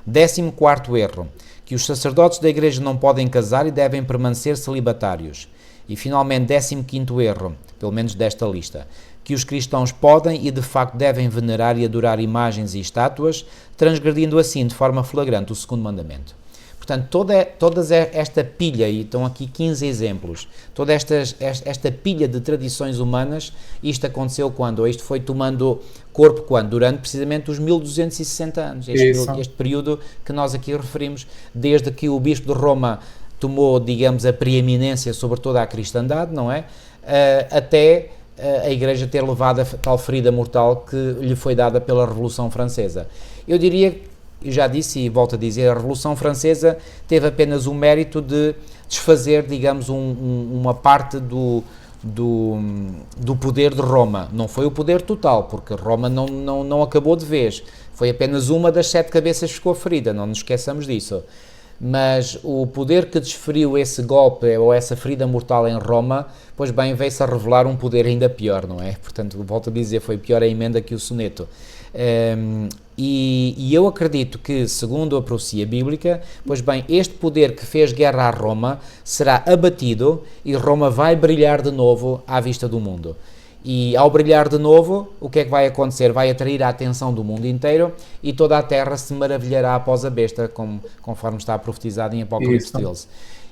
14º erro, que os sacerdotes da Igreja não podem casar e devem permanecer celibatários. E finalmente 15º erro, pelo menos desta lista, que os cristãos podem e de facto devem venerar e adorar imagens e estátuas, transgredindo assim de forma flagrante o 2º mandamento. Portanto, toda esta pilha, e estão aqui 15 exemplos, toda esta pilha de tradições humanas, isto aconteceu quando? Ou isto foi tomando corpo quando? Durante precisamente os 1260 anos, este período que nós aqui referimos, desde que o Bispo de Roma tomou, digamos, a preeminência sobre toda a cristandade, não é? Até a Igreja ter levado a tal ferida mortal que lhe foi dada pela Revolução Francesa. Eu diria, eu já disse e volto a dizer, a Revolução Francesa teve apenas o mérito de desfazer, digamos, uma parte do poder de Roma. Não foi o poder total, porque Roma não acabou de vez. Foi apenas uma das 7 cabeças que ficou ferida, não nos esqueçamos disso. Mas o poder que desferiu esse golpe ou essa ferida mortal em Roma, pois bem, veio-se a revelar um poder ainda pior, não é? Portanto, volto a dizer, foi pior a emenda que o soneto. E eu acredito que, segundo a profecia bíblica, pois bem, este poder que fez guerra a Roma será abatido e Roma vai brilhar de novo à vista do mundo. E ao brilhar de novo, o que é que vai acontecer? Vai atrair a atenção do mundo inteiro e toda a terra se maravilhará após a besta, conforme está profetizado em Apocalipse 13.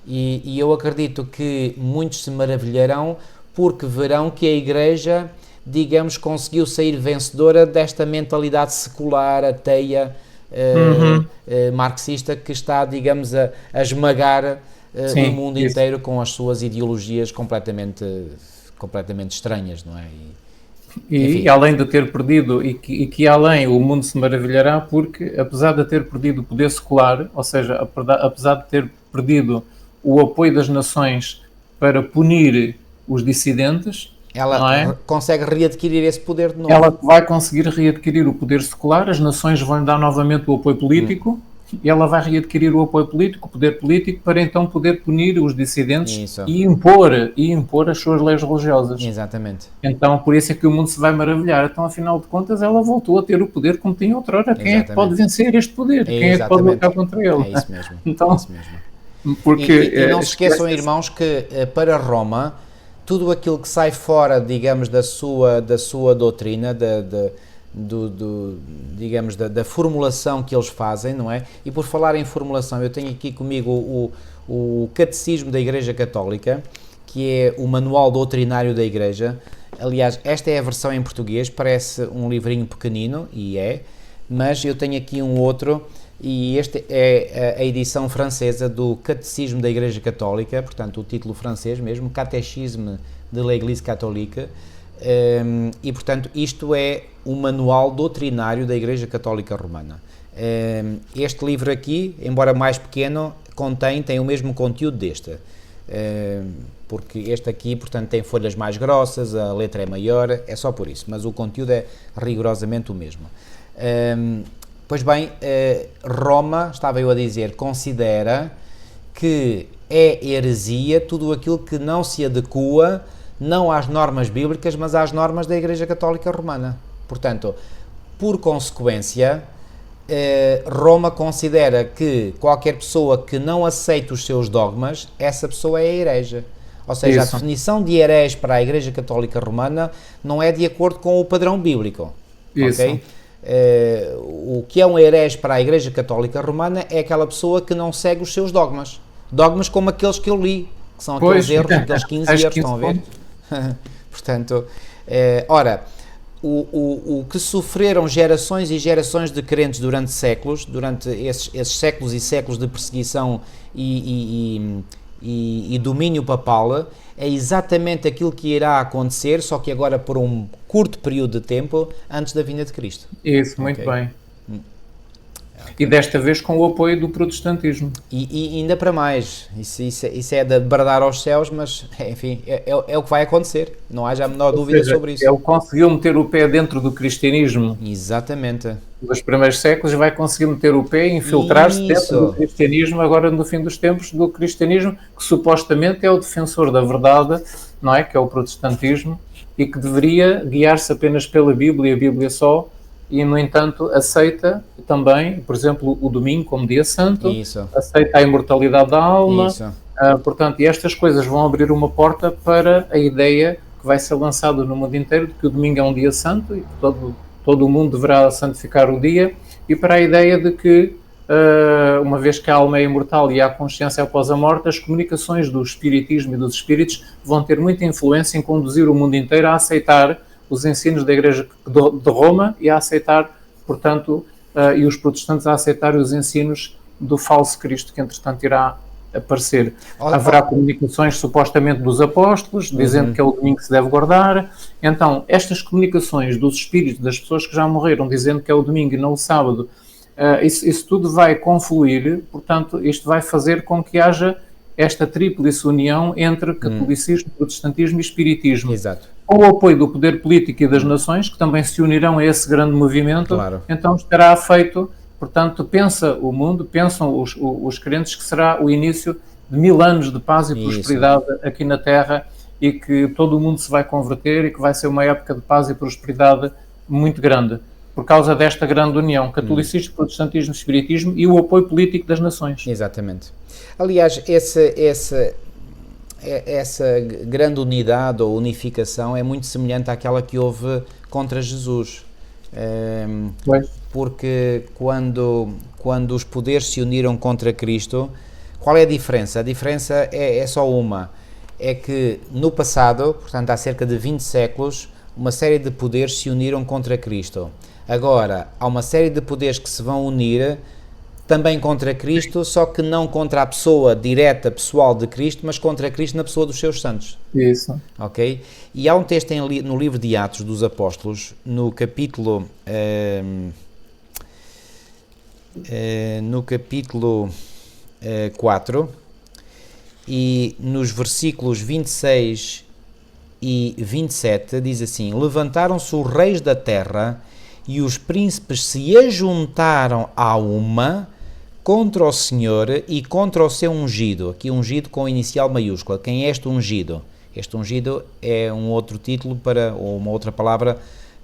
E eu acredito que muitos se maravilharão porque verão que a Igreja, digamos, conseguiu sair vencedora desta mentalidade secular, ateia, marxista, que está, digamos, a esmagar o mundo inteiro com as suas ideologias completamente estranhas, não é? E além de ter perdido, e que além o mundo se maravilhará, porque apesar de ter perdido o poder secular, ou seja, apesar de ter perdido o apoio das nações para punir os dissidentes, ela consegue readquirir esse poder de novo. Ela vai conseguir readquirir o poder secular, as nações vão dar novamente o apoio político, e ela vai readquirir o apoio político, o poder político, para então poder punir os dissidentes e impor as suas leis religiosas. Exatamente. Então, por isso é que o mundo se vai maravilhar. Então, afinal de contas, ela voltou a ter o poder como tinha outrora. Quem é que pode vencer este poder? Quem é que pode lutar contra ele? É isso mesmo. Então, é isso mesmo. Porque, e não se esqueçam, irmãos, que para Roma, tudo aquilo que sai fora, digamos, da sua doutrina, digamos, da formulação que eles fazem, não é? E por falar em formulação, eu tenho aqui comigo o Catecismo da Igreja Católica, que é o Manual Doutrinário da Igreja. Aliás, esta é a versão em português, parece um livrinho pequenino, e é, mas eu tenho aqui um outro, e este é a edição francesa do Catecismo da Igreja Católica, portanto o título francês mesmo, Catéchisme de l'Église Catholique, e portanto isto é o Manual Doutrinário da Igreja Católica Romana. Este livro aqui, embora mais pequeno, tem o mesmo conteúdo deste, porque este aqui, portanto, tem folhas mais grossas, a letra é maior, é só por isso, mas o conteúdo é rigorosamente o mesmo. Pois bem, Roma, estava eu a dizer, considera que é heresia tudo aquilo que não se adequa não às normas bíblicas, mas às normas da Igreja Católica Romana. Portanto, por consequência, Roma considera que qualquer pessoa que não aceite os seus dogmas, essa pessoa é herege. Ou seja, a definição de herege para a Igreja Católica Romana não é de acordo com o padrão bíblico. Isso. Okay? O que é um herege para a Igreja Católica Romana é aquela pessoa que não segue os seus dogmas. Dogmas como aqueles que eu li, que são aqueles erros, aqueles 15 erros, estão a ver? Portanto, ora, o que sofreram gerações e gerações de crentes durante séculos, durante esses séculos e séculos de perseguição e domínio papal, é exatamente aquilo que irá acontecer, só que agora por um curto período de tempo antes da vinda de Cristo. Isso, muito bem. E desta vez com o apoio do protestantismo. E ainda para mais, isso é de bradar aos céus, mas enfim, é o que vai acontecer, não haja a menor dúvida sobre isso. Ele conseguiu meter o pé dentro do cristianismo. Exatamente. Nos primeiros séculos vai conseguir meter o pé e infiltrar-se dentro do cristianismo, agora no fim dos tempos, do cristianismo, que supostamente é o defensor da verdade, não é? Que é o protestantismo, e que deveria guiar-se apenas pela Bíblia, a Bíblia só, e, no entanto, aceita também, por exemplo, o domingo como dia santo, aceita a imortalidade da alma, portanto, e estas coisas vão abrir uma porta para a ideia que vai ser lançada no mundo inteiro de que o domingo é um dia santo e que todo o mundo deverá santificar o dia, e para a ideia de que, uma vez que a alma é imortal e há consciência após a morte, as comunicações do espiritismo e dos espíritos vão ter muita influência em conduzir o mundo inteiro a aceitar os ensinos da Igreja de Roma e a aceitar, portanto, e os protestantes a aceitar os ensinos do falso Cristo, que entretanto irá aparecer. Haverá comunicações supostamente dos apóstolos, dizendo que é o domingo que se deve guardar. Então, estas comunicações dos espíritos, das pessoas que já morreram, dizendo que é o domingo e não o sábado, isso tudo vai confluir, portanto, isto vai fazer com que haja esta tríplice união entre catolicismo, protestantismo e espiritismo. Exato. Com o apoio do poder político e das nações, que também se unirão a esse grande movimento, então estará feito, portanto, pensa o mundo, pensam os crentes que será o início de 1000 anos de paz e prosperidade aqui na Terra, e que todo o mundo se vai converter e que vai ser uma época de paz e prosperidade muito grande, por causa desta grande união, catolicismo, protestantismo, espiritismo e o apoio político das nações. Exatamente. Aliás, essa grande unidade ou unificação é muito semelhante àquela que houve contra Jesus. Porque quando os poderes se uniram contra Cristo, qual é a diferença? A diferença é só uma. É que no passado, portanto há cerca de 20 séculos, uma série de poderes se uniram contra Cristo. Agora, há uma série de poderes que se vão unir também contra Cristo, só que não contra a pessoa direta, pessoal de Cristo, mas contra Cristo na pessoa dos seus santos. Isso. Ok? E há um texto no livro de Atos dos Apóstolos, no capítulo 4, e nos versículos 26 e 27, diz assim: levantaram-se os reis da terra e os príncipes se ajuntaram a uma contra o Senhor e contra o seu ungido. Aqui ungido com inicial maiúscula. Quem é este ungido? Este ungido é um outro título ou uma outra palavra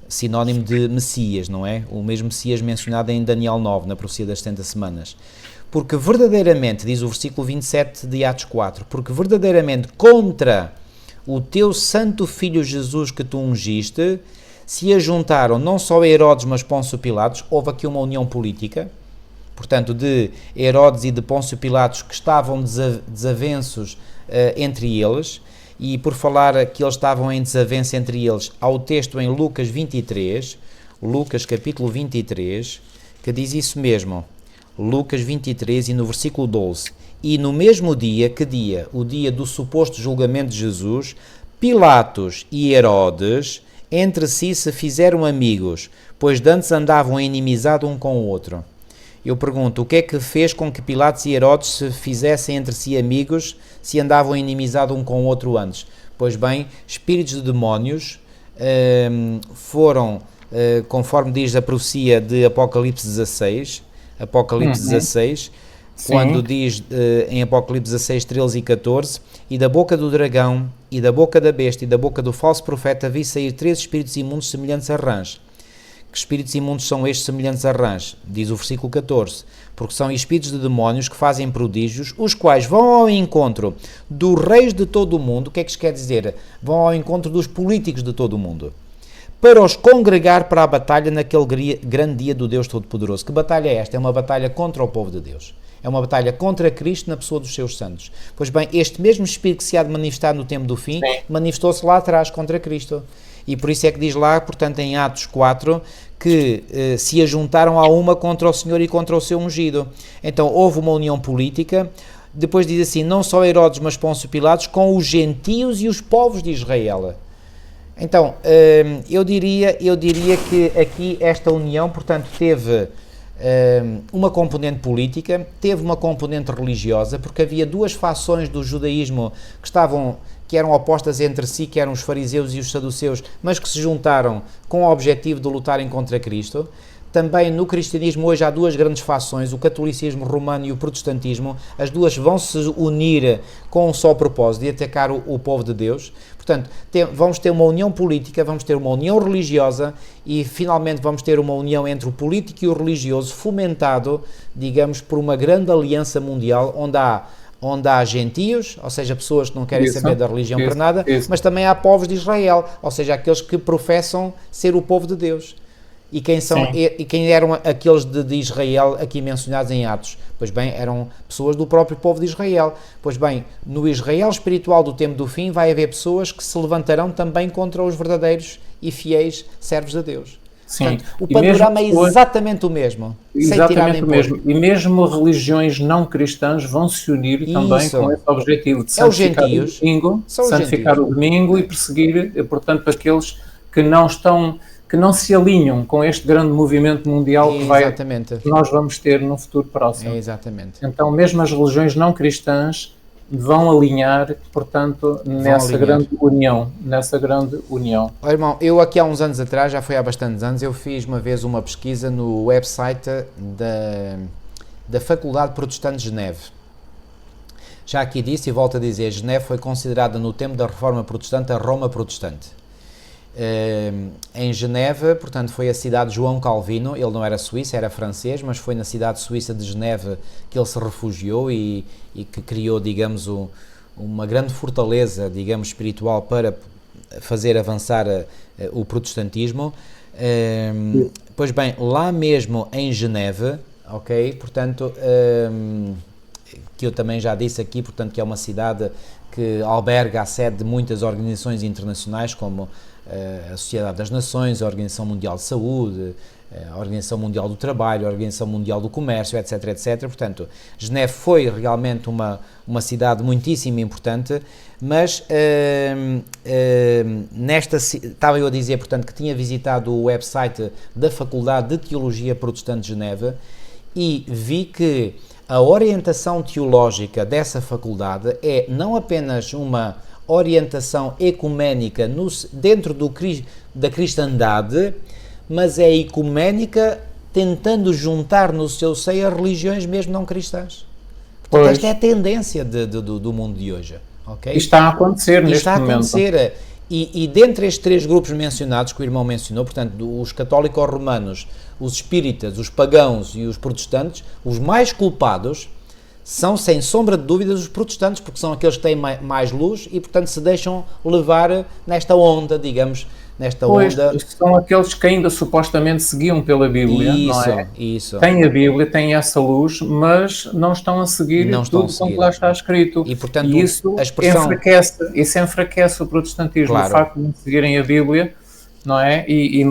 sinónimo de Messias, não é? O mesmo Messias mencionado em Daniel 9, na profecia das 70 semanas. Porque verdadeiramente, diz o versículo 27 de Atos 4, porque verdadeiramente contra o teu santo filho Jesus que tu ungiste, se ajuntaram não só Herodes, mas Pôncio Pilatos. Houve aqui uma união política, portanto, de Herodes e de Pôncio Pilatos, que estavam desavenços entre eles, e por falar que eles estavam em desavença entre eles, há o texto em Lucas 23, Lucas capítulo 23, que diz isso mesmo, Lucas 23 e no versículo 12, e no mesmo dia, que dia? O dia do suposto julgamento de Jesus, Pilatos e Herodes entre si se fizeram amigos, pois dantes andavam em inimizade um com o outro. Eu pergunto, o que é que fez com que Pilatos e Herodes se fizessem entre si amigos, se andavam em inimizade um com o outro antes? Pois bem, espíritos de demónios foram, conforme diz a profecia de Apocalipse 16, quando diz em Apocalipse 16, 13 e 14, e da boca do dragão, e da boca da besta, e da boca do falso profeta vi sair 3 espíritos imundos semelhantes a rãs. Que espíritos imundos são estes semelhantes a rãs? Diz o versículo 14, porque são espíritos de demónios que fazem prodígios, os quais vão ao encontro dos reis de todo o mundo. O que é que isto quer dizer? Vão ao encontro dos políticos de todo o mundo, para os congregar para a batalha naquele grande dia do Deus Todo-Poderoso. Que batalha é esta? É uma batalha contra o povo de Deus. É uma batalha contra Cristo na pessoa dos seus santos. Pois bem, este mesmo Espírito que se há de manifestar no tempo do fim, manifestou-se lá atrás contra Cristo. E por isso é que diz lá, portanto, em Atos 4, que se ajuntaram a uma contra o Senhor e contra o seu ungido. Então, houve uma união política. Depois diz assim, não só Herodes, mas Pôncio Pilatos, com os gentios e os povos de Israel. Então, eu diria que aqui esta união, portanto, teve uma componente política, teve uma componente religiosa, porque havia duas fações do judaísmo que eram opostas entre si, que eram os fariseus e os saduceus, mas que se juntaram com o objetivo de lutarem contra Cristo. Também no cristianismo hoje há duas grandes fações, o catolicismo romano e o protestantismo. As duas vão se unir com um só propósito, de atacar o povo de Deus. Portanto, vamos ter uma união política, vamos ter uma união religiosa e finalmente vamos ter uma união entre o político e o religioso, fomentado, digamos, por uma grande aliança mundial, onde há gentios, ou seja, pessoas que não querem saber da religião para nada, mas também há povos de Israel, ou seja, aqueles que professam ser o povo de Deus. E quem eram aqueles de Israel aqui mencionados em Atos? Pois bem, eram pessoas do próprio povo de Israel. Pois bem, no Israel espiritual do tempo do fim vai haver pessoas que se levantarão também contra os verdadeiros e fiéis servos de Deus. Sim. Portanto, o panorama é exatamente o mesmo. Exatamente o mesmo. E mesmo religiões não cristãs vão se unir também com esse objetivo de santificar o domingo e perseguir, portanto, aqueles que não se alinham com este grande movimento mundial que nós vamos ter no futuro próximo. Exatamente. Então, mesmo as religiões não cristãs vão alinhar, portanto, nessa grande união. Olha, irmão, eu aqui há uns anos atrás, já foi há bastantes anos, eu fiz uma vez uma pesquisa no website da Faculdade Protestante de Geneve. Já aqui disse e volto a dizer, Geneve foi considerada no tempo da Reforma Protestante a Roma Protestante. Em Geneve, portanto, foi a cidade de João Calvino. Ele não era suíço, era francês, mas foi na cidade suíça de Geneve que ele se refugiou e que criou, digamos, uma grande fortaleza, digamos, espiritual para fazer avançar o protestantismo. Pois bem, lá mesmo em Geneve, ok, portanto, que eu também já disse aqui, portanto, que é uma cidade que alberga a sede de muitas organizações internacionais, como a Sociedade das Nações, a Organização Mundial de Saúde, a Organização Mundial do Trabalho, a Organização Mundial do Comércio, etc, etc. Portanto, Geneve foi realmente uma cidade muitíssimo importante, mas estava eu a dizer, portanto, que tinha visitado o website da Faculdade de Teologia Protestante de Geneve e vi que a orientação teológica dessa faculdade é não apenas uma orientação ecuménica dentro da cristandade, mas é ecuménica tentando juntar no seu seio as religiões mesmo não cristãs. Portanto, esta é a tendência do mundo de hoje. Okay? Isto está a acontecer neste momento. E dentre estes três grupos mencionados, que o irmão mencionou, portanto, os católicos-romanos, os espíritas, os pagãos e os protestantes, os mais culpados são, sem sombra de dúvidas, os protestantes, porque são aqueles que têm mais luz e, portanto, se deixam levar nesta onda, digamos, nesta onda. São aqueles que ainda supostamente seguiam pela Bíblia, não é? Isso. Têm a Bíblia, têm essa luz, mas não estão a seguir tudo como lá está escrito. E, portanto, isso a expressão... enfraquece o protestantismo, claro. O facto de não seguirem a Bíblia, não é? E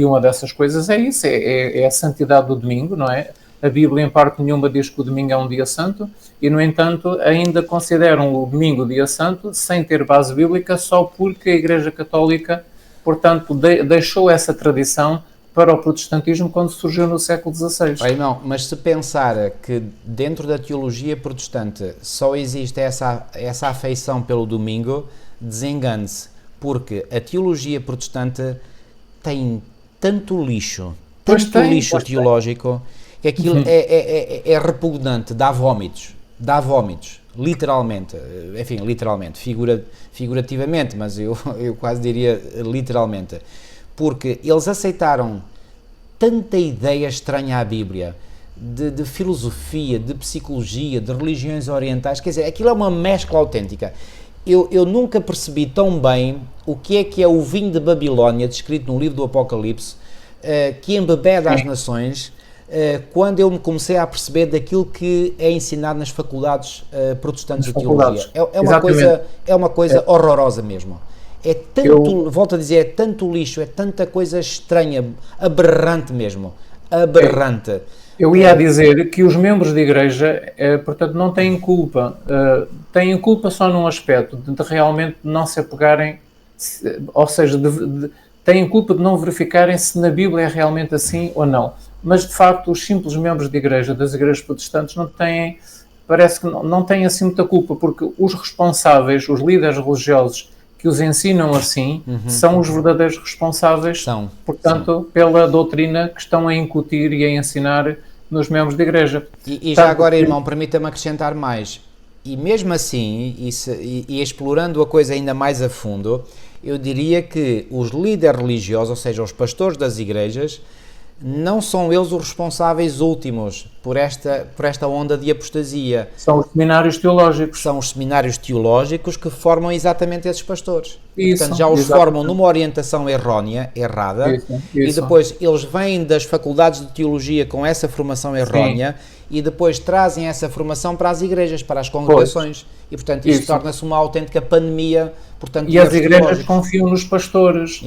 uma dessas coisas é isso, é a santidade do domingo, não é? A Bíblia, em parte nenhuma, diz que o domingo é um dia santo e, no entanto, ainda consideram o domingo dia santo sem ter base bíblica, só porque a Igreja Católica, portanto, deixou essa tradição para o protestantismo quando surgiu no século XVI. Não, mas se pensar que dentro da teologia protestante só existe essa afeição pelo domingo, desengane-se, porque a teologia protestante tem tanto lixo teológico, que aquilo é repugnante, dá vómitos, literalmente, enfim, figurativamente, mas eu quase diria literalmente, porque eles aceitaram tanta ideia estranha à Bíblia, de filosofia, de psicologia, de religiões orientais, quer dizer, aquilo é uma mescla autêntica. Eu nunca percebi tão bem o que é o vinho de Babilónia, descrito no livro do Apocalipse, que embebeda as nações, quando eu me comecei a perceber daquilo que é ensinado nas faculdades protestantes de teologia. É uma coisa horrorosa mesmo. É tanto, volto a dizer, é tanto lixo, é tanta coisa estranha, aberrante mesmo, aberrante. Eu ia dizer que os membros da Igreja, portanto, não têm culpa. Têm culpa só num aspecto, de realmente não se apegarem, ou seja, têm culpa de não verificarem se na Bíblia é realmente assim ou não. Mas, de facto, os simples membros de Igreja, das igrejas protestantes, parece que não têm assim muita culpa, porque os responsáveis, os líderes religiosos que os ensinam assim, são os verdadeiros responsáveis, portanto, pela doutrina que estão a incutir e a ensinar nos membros da Igreja. E já agora, irmão, permita-me acrescentar mais. E mesmo assim, e explorando a coisa ainda mais a fundo, eu diria que os líderes religiosos, ou seja, os pastores das igrejas, não são eles os responsáveis últimos por esta onda de apostasia. São os seminários teológicos. São os seminários teológicos que formam exatamente esses pastores. Isso, portanto, já os formam numa orientação errada, e depois eles vêm das faculdades de teologia com essa formação errónea, e depois trazem essa formação para as igrejas, para as congregações. E, portanto, isso torna-se uma autêntica pandemia. Portanto, e as igrejas confiam nos pastores.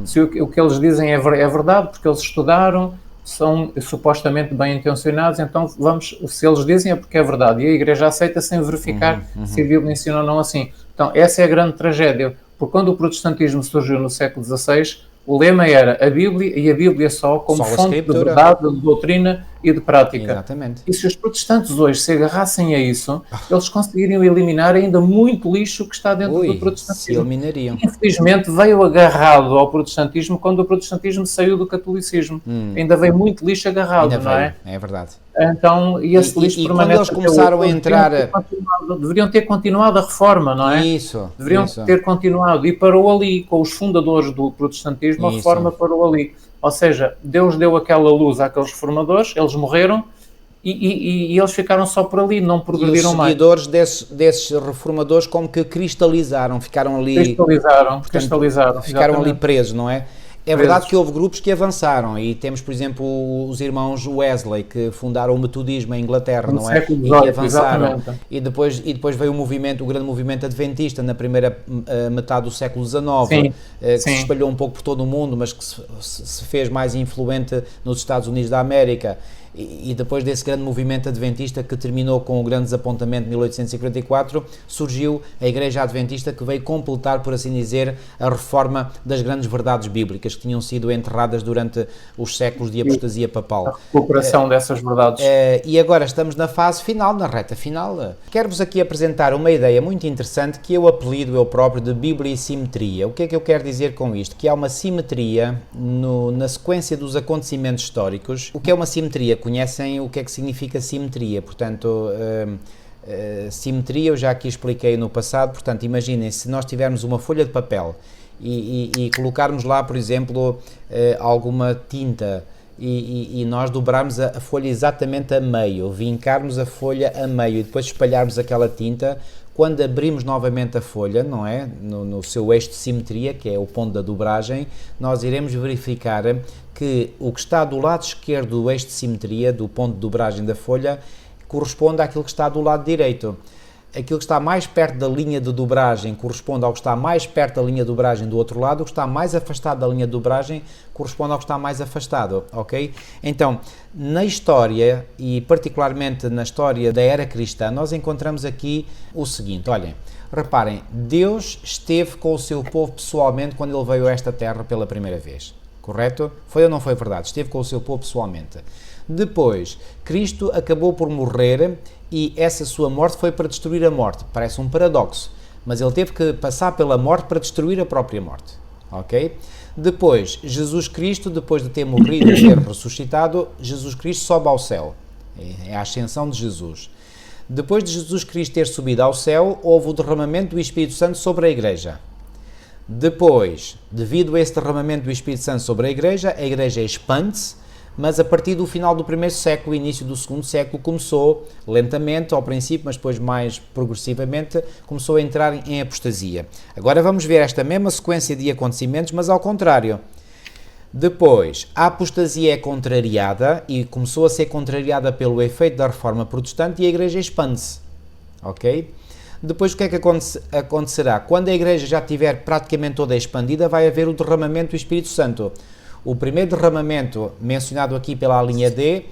Se o que eles dizem é verdade, porque eles estudaram, são supostamente bem intencionados, então se eles dizem é porque é verdade. E a igreja aceita sem verificar se a Bíblia ensina ou não assim. Então, essa é a grande tragédia. Porque quando o protestantismo surgiu no século XVI, o lema era a Bíblia e a Bíblia só como fonte de verdade, de doutrina e de prática. Exatamente. E se os protestantes hoje se agarrassem a isso, eles conseguiriam eliminar ainda muito lixo que está dentro do protestantismo. Se eliminariam. Infelizmente veio agarrado ao protestantismo quando o protestantismo saiu do catolicismo. Ainda veio muito lixo agarrado, não é? É verdade. Então, e esse lixo permanece. Quando eles começaram a entrar... Deveriam ter continuado a reforma, não é? Deveriam ter continuado. E parou ali, com os fundadores do protestantismo, a reforma parou ali. Ou seja, Deus deu aquela luz àqueles reformadores, eles morreram e eles ficaram só por ali, não progrediram mais. E os seguidores desses reformadores como que cristalizaram, ficaram ali... Cristalizaram. Ficaram ali presos, não é? É verdade que houve grupos que avançaram e temos, por exemplo, os irmãos Wesley, que fundaram o metodismo em Inglaterra, não é? E que avançaram. E depois veio o grande movimento adventista na primeira metade do século XIX, que se espalhou um pouco por todo o mundo, mas que se fez mais influente nos Estados Unidos da América. E depois desse grande movimento adventista que terminou com o grande desapontamento de 1844, surgiu a Igreja Adventista, que veio completar, por assim dizer, a reforma das grandes verdades bíblicas que tinham sido enterradas durante os séculos de apostasia papal. A recuperação dessas verdades. E agora estamos na fase final, na reta final. Quero-vos aqui apresentar uma ideia muito interessante que eu apelido eu próprio de Bíblia e simetria. O que é que eu quero dizer com isto? Que há uma simetria na sequência dos acontecimentos históricos. O que é uma simetria? Conhecem o que é que significa simetria, portanto, simetria eu já aqui expliquei no passado, portanto, imaginem, se nós tivermos uma folha de papel e colocarmos lá, por exemplo, alguma tinta e nós dobrarmos a folha exatamente a meio, vincarmos a folha a meio e depois espalharmos aquela tinta. Quando abrimos novamente a folha, não é? No seu eixo de simetria, que é o ponto da dobragem, nós iremos verificar que o que está do lado esquerdo do eixo de simetria, do ponto de dobragem da folha, corresponde àquilo que está do lado direito. Aquilo que está mais perto da linha de dobragem corresponde ao que está mais perto da linha de dobragem do outro lado, o que está mais afastado da linha de dobragem corresponde ao que está mais afastado, ok? Então, na história, e particularmente na história da era cristã, nós encontramos aqui o seguinte, olhem, reparem, Deus esteve com o seu povo pessoalmente quando ele veio a esta terra pela primeira vez, correto? Foi ou não foi verdade? Esteve com o seu povo pessoalmente. Depois, Cristo acabou por morrer e essa sua morte foi para destruir a morte. Parece um paradoxo, mas ele teve que passar pela morte para destruir a própria morte. Ok? Depois, Jesus Cristo, depois de ter morrido e ter ressuscitado, Jesus Cristo sobe ao céu. É a ascensão de Jesus. Depois de Jesus Cristo ter subido ao céu, houve o derramamento do Espírito Santo sobre a Igreja. Depois, devido a esse derramamento do Espírito Santo sobre a Igreja expande-se, mas a partir do final do primeiro século, início do segundo século, começou lentamente, ao princípio, mas depois mais progressivamente, começou a entrar em apostasia. Agora vamos ver esta mesma sequência de acontecimentos, mas ao contrário. Depois, a apostasia é contrariada e começou a ser contrariada pelo efeito da Reforma Protestante e a Igreja expande-se. Ok? Depois o que é que acontecerá? Quando a Igreja já estiver praticamente toda expandida, vai haver o derramamento do Espírito Santo. O primeiro derramamento, mencionado aqui pela linha D,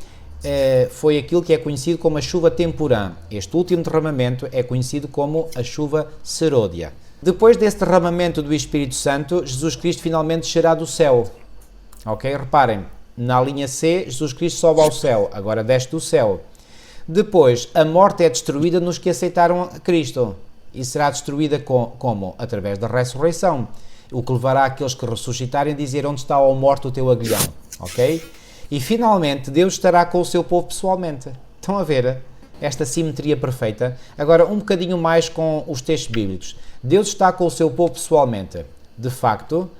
foi aquilo que é conhecido como a chuva temporã. Este último derramamento é conhecido como a chuva seródia. Depois desse derramamento do Espírito Santo, Jesus Cristo finalmente descerá do céu. Ok? Reparem, na linha C, Jesus Cristo sobe ao céu, agora desce do céu. Depois, a morte é destruída nos que aceitaram a Cristo. E será destruída como? Através da ressurreição. O que levará aqueles que ressuscitarem a dizer onde está, ó morte, o teu aguilhão, ok? E finalmente Deus estará com o seu povo pessoalmente. Estão a ver esta simetria perfeita? Agora um bocadinho mais com os textos bíblicos. Deus está com o seu povo pessoalmente. De facto,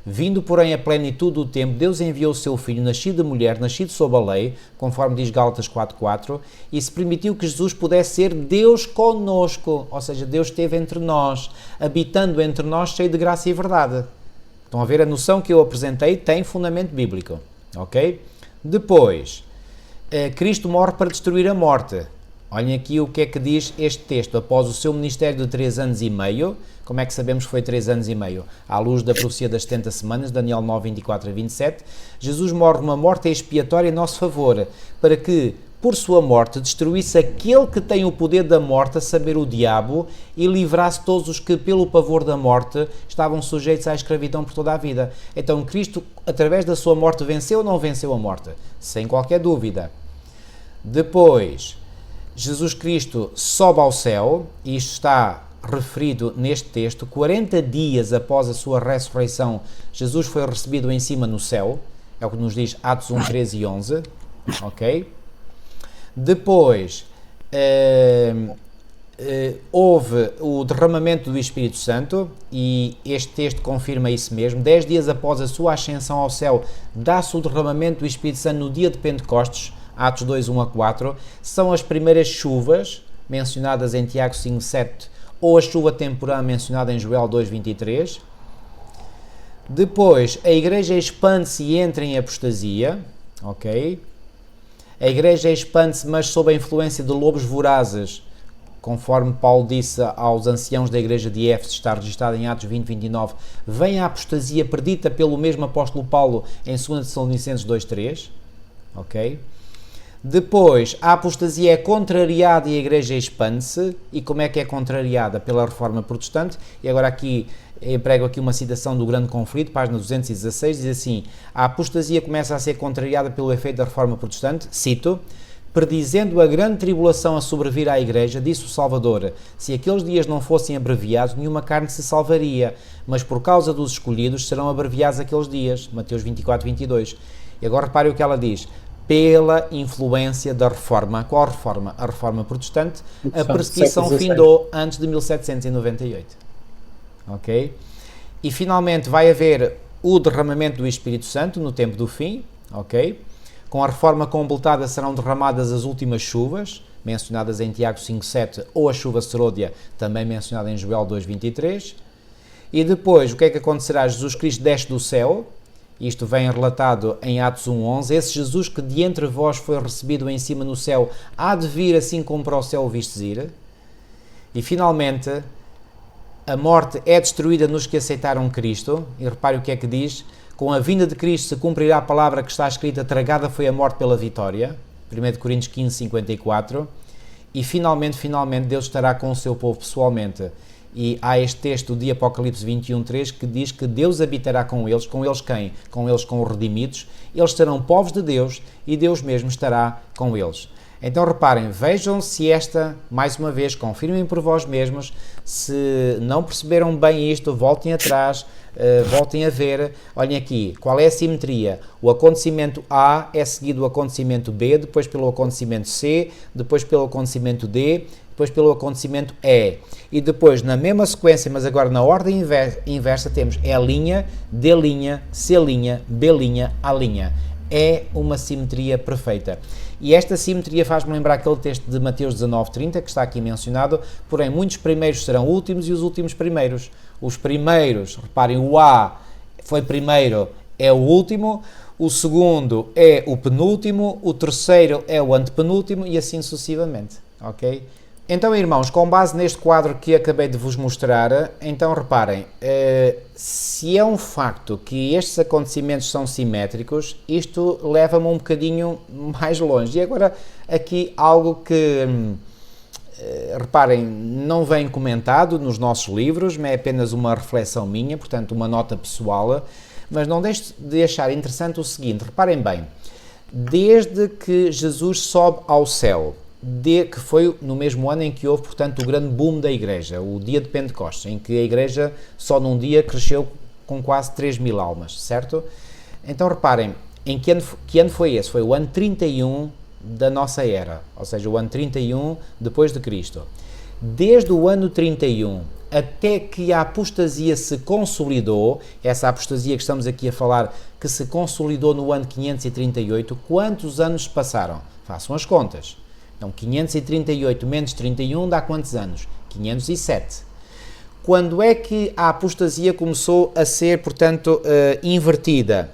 vindo porém a plenitude do tempo, Deus enviou o seu Filho, nascido de mulher, nascido sob a lei, conforme diz Gálatas 4.4, e se permitiu que Jesus pudesse ser Deus conosco, ou seja, Deus esteve entre nós, habitando entre nós, cheio de graça e verdade. Estão a ver? A noção que eu apresentei tem fundamento bíblico, ok? Depois, Cristo morre para destruir a morte. Olhem aqui o que é que diz este texto. Após o seu ministério de 3 anos e meio, como é que sabemos que foi 3 anos e meio? À luz da profecia das 70 semanas, Daniel 9, 24 a 27, Jesus morre uma morte expiatória em nosso favor, para que, por sua morte, destruísse aquele que tem o poder da morte, a saber, o diabo, e livrasse todos os que, pelo pavor da morte, estavam sujeitos à escravidão por toda a vida. Então, Cristo, através da sua morte, venceu ou não venceu a morte? Sem qualquer dúvida. Depois, Jesus Cristo sobe ao céu, e isto está referido neste texto, 40 dias após a sua ressurreição, Jesus foi recebido em cima no céu, é o que nos diz Atos 1, 13 e 11, ok? Depois, houve o derramamento do Espírito Santo, e este texto confirma isso mesmo. 10 dias após a sua ascensão ao céu, dá-se o derramamento do Espírito Santo no dia de Pentecostes, Atos 2, 1 a 4, são as primeiras chuvas mencionadas em Tiago 5, 7, ou a chuva temporã mencionada em Joel 2, 23. Depois, a Igreja expande-se e entra em apostasia, ok? A Igreja expande-se, mas sob a influência de lobos vorazes, conforme Paulo disse aos anciãos da Igreja de Éfeso, está registado em Atos 20, 29, vem a apostasia predita pelo mesmo apóstolo Paulo em 2 Tessalonicenses 2, 3, ok? Depois, a apostasia é contrariada e a Igreja expande-se. E como é que é contrariada? Pela Reforma Protestante. E agora aqui, emprego aqui uma citação do Grande Conflito, página 216, diz assim: a apostasia começa a ser contrariada pelo efeito da Reforma Protestante, cito, predizendo a grande tribulação a sobrevir à Igreja, disse o Salvador, se aqueles dias não fossem abreviados, nenhuma carne se salvaria, mas por causa dos escolhidos serão abreviados aqueles dias, Mateus 24, 22. E agora repare o que ela diz: pela influência da Reforma. Qual Reforma? A Reforma Protestante. A perseguição findou antes de 1798. Ok? E finalmente vai haver o derramamento do Espírito Santo no tempo do fim. Ok? Com a reforma completada serão derramadas as últimas chuvas, mencionadas em Tiago 5,7, ou a chuva serôdia, também mencionada em Joel 2,23. E depois, o que é que acontecerá? Jesus Cristo desce do céu, isto vem relatado em Atos 1,11, esse Jesus que de entre vós foi recebido em cima no céu, há de vir assim como para o céu o vistes ir. E finalmente, a morte é destruída nos que aceitaram Cristo, e repare o que é que diz: com a vinda de Cristo se cumprirá a palavra que está escrita, tragada foi a morte pela vitória, 1 Coríntios 15, 54, e finalmente Deus estará com o seu povo pessoalmente. E há este texto de Apocalipse 21:3 que diz que Deus habitará com eles quem? Com eles, com os redimidos, eles serão povos de Deus e Deus mesmo estará com eles. Então reparem, vejam se mais uma vez, confirmem por vós mesmos, se não perceberam bem isto, voltem atrás, voltem a ver, olhem aqui, qual é a simetria? O acontecimento A é seguido do acontecimento B, depois pelo acontecimento C, depois pelo acontecimento D, depois pelo acontecimento E. E depois, na mesma sequência, mas agora na ordem inversa, temos E', D', C', B', A'. É uma simetria perfeita. E esta simetria faz-me lembrar aquele texto de Mateus 19:30, que está aqui mencionado, porém muitos primeiros serão últimos e os últimos primeiros. Os primeiros, reparem, o A foi primeiro, é o último, o segundo é o penúltimo, o terceiro é o antepenúltimo e assim sucessivamente, ok? Então, irmãos, com base neste quadro que acabei de vos mostrar, então reparem, se é um facto que estes acontecimentos são simétricos, isto leva-me um bocadinho mais longe. E agora, aqui algo que, reparem, não vem comentado nos nossos livros, mas é apenas uma reflexão minha, portanto, uma nota pessoal, mas não deixe de achar interessante o seguinte, reparem bem, desde que Jesus sobe ao céu, que foi no mesmo ano em que houve, portanto, o grande boom da Igreja, o dia de Pentecostes, em que a Igreja só num dia cresceu com quase 3.000 almas, certo? Então reparem, em que ano foi esse? Foi o ano 31 da nossa era, ou seja, o ano 31 depois de Cristo. Desde o ano 31 até que a apostasia se consolidou, essa apostasia que estamos aqui a falar, que se consolidou no ano 538, quantos anos passaram? Façam as contas. Então, 538 menos 31 dá quantos anos? 507. Quando é que a apostasia começou a ser, portanto, invertida?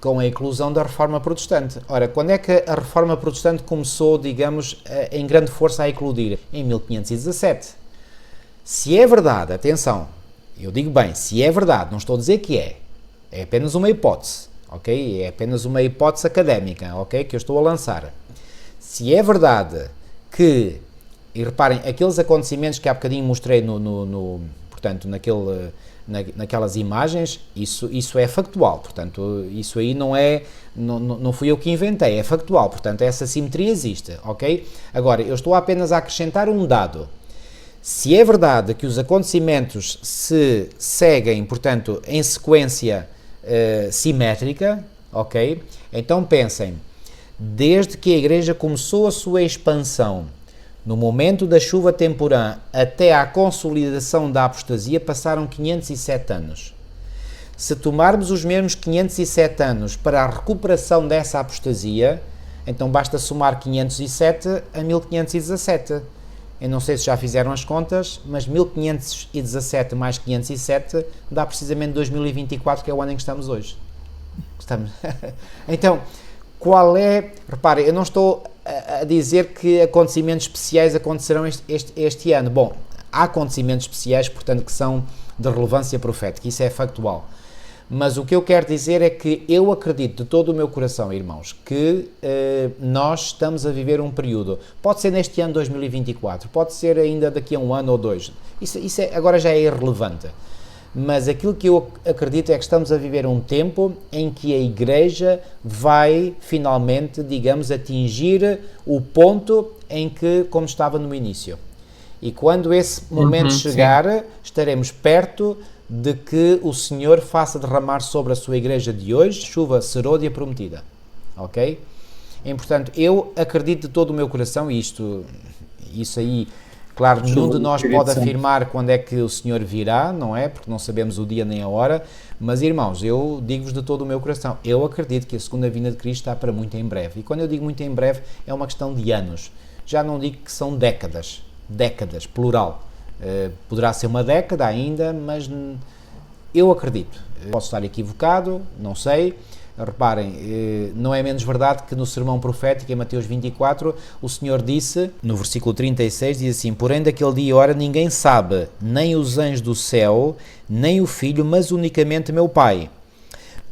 Com a eclosão da Reforma Protestante. Ora, quando é que a Reforma Protestante começou, digamos, em grande força a eclodir? Em 1517. Se é verdade, atenção, eu digo bem, se é verdade, não estou a dizer que é apenas uma hipótese, ok? É apenas uma hipótese académica, ok? Que eu estou a lançar. Se é verdade que, e reparem, aqueles acontecimentos que há bocadinho mostrei portanto, naquelas imagens, isso é factual, portanto, isso aí não fui eu que inventei, é factual, portanto, essa simetria existe, ok? Agora, eu estou apenas a acrescentar um dado. Se é verdade que os acontecimentos se seguem, portanto, em sequência simétrica, ok? Então pensem, desde que a Igreja começou a sua expansão, no momento da chuva temporã até à consolidação da apostasia, passaram 507 anos. Se tomarmos os mesmos 507 anos para a recuperação dessa apostasia, então basta somar 507 a 1517. Eu não sei se já fizeram as contas, mas 1517 mais 507 dá precisamente 2024, que é o ano em que estamos hoje. Então, qual é... Reparem, eu não estou a dizer que acontecimentos especiais acontecerão este ano. Bom, há acontecimentos especiais, portanto, que são de relevância profética, isso é factual. Mas o que eu quero dizer é que eu acredito de todo o meu coração, irmãos, que nós estamos a viver um período, pode ser neste ano 2024, pode ser ainda daqui a um ano ou dois, isso agora já é irrelevante. Mas aquilo que eu acredito é que estamos a viver um tempo em que a Igreja vai finalmente, digamos, atingir o ponto em que, como estava no início. E quando esse momento chegar, sim, estaremos perto de que o Senhor faça derramar sobre a sua Igreja de hoje chuva serôdia prometida. Ok? E, portanto, eu acredito de todo o meu coração, e isso aí Claro, nenhum de do nós Espírito pode Santo. afirmar quando é que o Senhor virá, não é? Porque não sabemos o dia nem a hora, mas irmãos, eu digo-vos de todo o meu coração, eu acredito que a segunda vinda de Cristo está para muito em breve. E quando eu digo muito em breve, é uma questão de anos. Já não digo que são décadas, plural. Poderá ser uma década ainda, mas eu acredito. Posso estar equivocado, não sei. Reparem, não é menos verdade que no sermão profético, em Mateus 24, o Senhor disse, no versículo 36, diz assim: porém daquele dia e hora ninguém sabe, nem os anjos do céu, nem o Filho, mas unicamente meu Pai.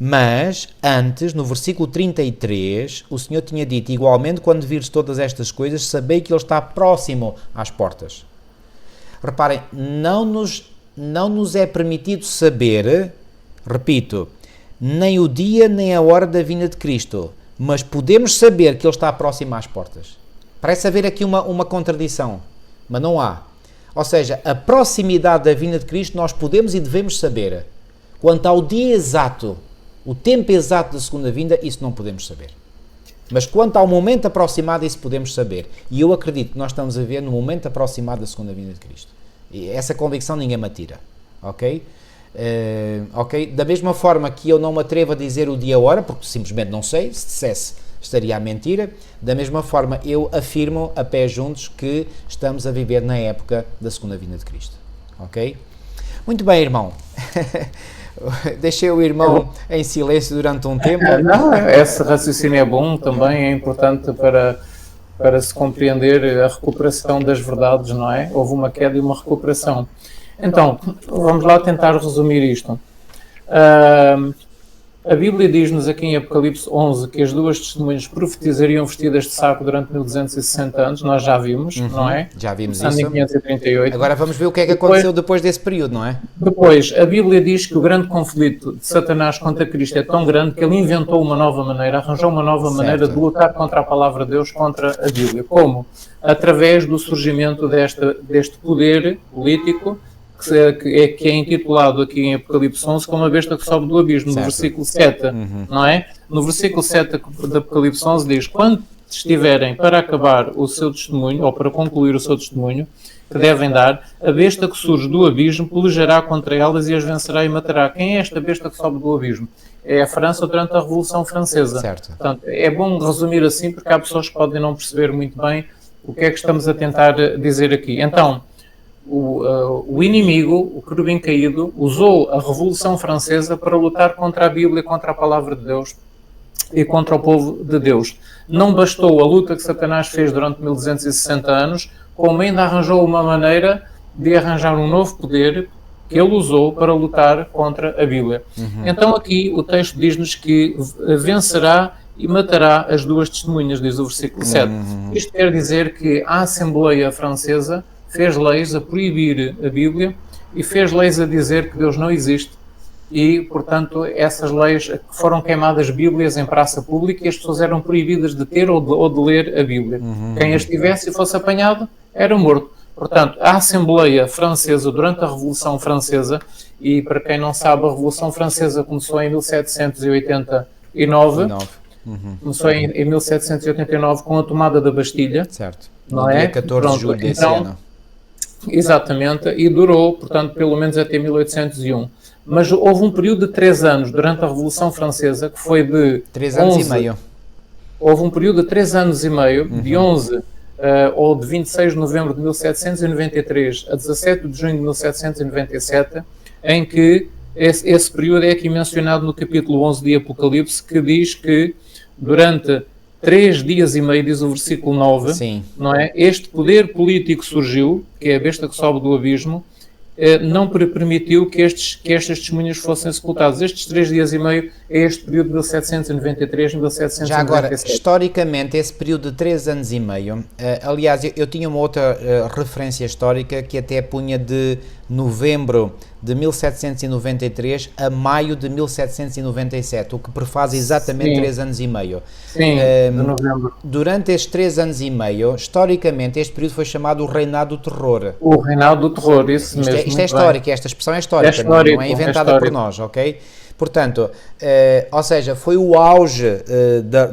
Mas, antes, no versículo 33, o Senhor tinha dito, igualmente, quando vires todas estas coisas, sabei que Ele está próximo às portas. Reparem, não nos é permitido saber, repito, nem o dia nem a hora da vinda de Cristo, mas podemos saber que Ele está próximo às portas. Parece haver aqui uma contradição, mas não há. Ou seja, a proximidade da vinda de Cristo nós podemos e devemos saber. Quanto ao dia exato, o tempo exato da segunda vinda, isso não podemos saber. Mas quanto ao momento aproximado, isso podemos saber. E eu acredito que nós estamos a ver no momento aproximado da segunda vinda de Cristo. E essa convicção ninguém me atira. Ok? Ok? Da mesma forma que eu não me atrevo a dizer o dia e a hora, porque simplesmente não sei, se dissesse estaria a mentir, da mesma forma eu afirmo a pé juntos que estamos a viver na época da segunda vinda de Cristo. Ok? Muito bem, irmão. Deixei o irmão em silêncio durante um tempo. Não, esse raciocínio é bom também, é importante para se compreender a recuperação das verdades, não é? Houve uma queda e uma recuperação. Então, vamos lá tentar resumir isto. A Bíblia diz-nos aqui em Apocalipse 11 que as duas testemunhas profetizariam vestidas de saco durante 1260 anos, nós já vimos, não é? Já vimos Começando isso. em 538. Agora vamos ver o que é que aconteceu depois desse período, não é? Depois, a Bíblia diz que o grande conflito de Satanás contra Cristo é tão grande que ele inventou uma nova maneira, arranjou uma nova maneira de lutar contra a palavra de Deus, contra a Bíblia. Como? Através do surgimento deste poder político que é intitulado aqui em Apocalipse 11 como a besta que sobe do abismo, no versículo 7, não é? No versículo 7 de Apocalipse 11 diz: quando estiverem para acabar o seu testemunho, ou para concluir o seu testemunho, que devem dar, a besta que surge do abismo pelejará contra elas e as vencerá e matará. Quem é esta besta que sobe do abismo? É a França durante a Revolução Francesa. Certo. Portanto, é bom resumir assim, porque há pessoas que podem não perceber muito bem o que é que estamos a tentar dizer aqui. Então, o inimigo, o querubim caído, usou a Revolução Francesa para lutar contra a Bíblia, contra a Palavra de Deus e contra o povo de Deus. Não bastou a luta que Satanás fez durante 1260 anos, como ainda arranjou uma maneira de arranjar um novo poder que ele usou para lutar contra a Bíblia. Então aqui o texto diz-nos que vencerá e matará as duas testemunhas, diz o versículo 7. Isto quer dizer que a Assembleia Francesa fez leis a proibir a Bíblia e fez leis a dizer que Deus não existe e, portanto, essas leis foram queimadas Bíblias em praça pública e as pessoas eram proibidas de ter ou de ler a Bíblia. Quem as tivesse e fosse apanhado era morto. Portanto, a Assembleia Francesa, durante a Revolução Francesa, e para quem não sabe, a Revolução Francesa começou em 1789, começou em 1789 com a tomada da Bastilha. Certo. Não no é? dia 14 de julho desse ano. Exatamente, e durou, portanto, pelo menos até 1801. Mas houve um período de 3 anos durante a Revolução Francesa que foi de 3 anos e meio. Houve um período de 3 anos e meio, de 11 ou de 26 de novembro de 1793 a 17 de junho de 1797, em que esse período é aqui mencionado no capítulo 11 de Apocalipse, que diz que durante 3 dias e meio, diz o versículo 9, Sim. não é? Este poder político surgiu, que é a besta que sobe do abismo, não permitiu que estas testemunhas fossem sepultadas. Estes 3 dias e meio é este período de 1793 e 1797. Já agora, historicamente, esse período de 3 anos e meio, aliás, eu tinha uma outra referência histórica que até punha de novembro de 1793 a maio de 1797, o que prefaz exatamente 3 anos e meio. Sim, de novembro. Durante estes 3 anos e meio, historicamente, este período foi chamado o Reinado do Terror. O Reinado do Terror, isso mesmo. Isto é histórico, esta expressão é histórica, não é inventada por nós, ok? Portanto, ou seja, foi o auge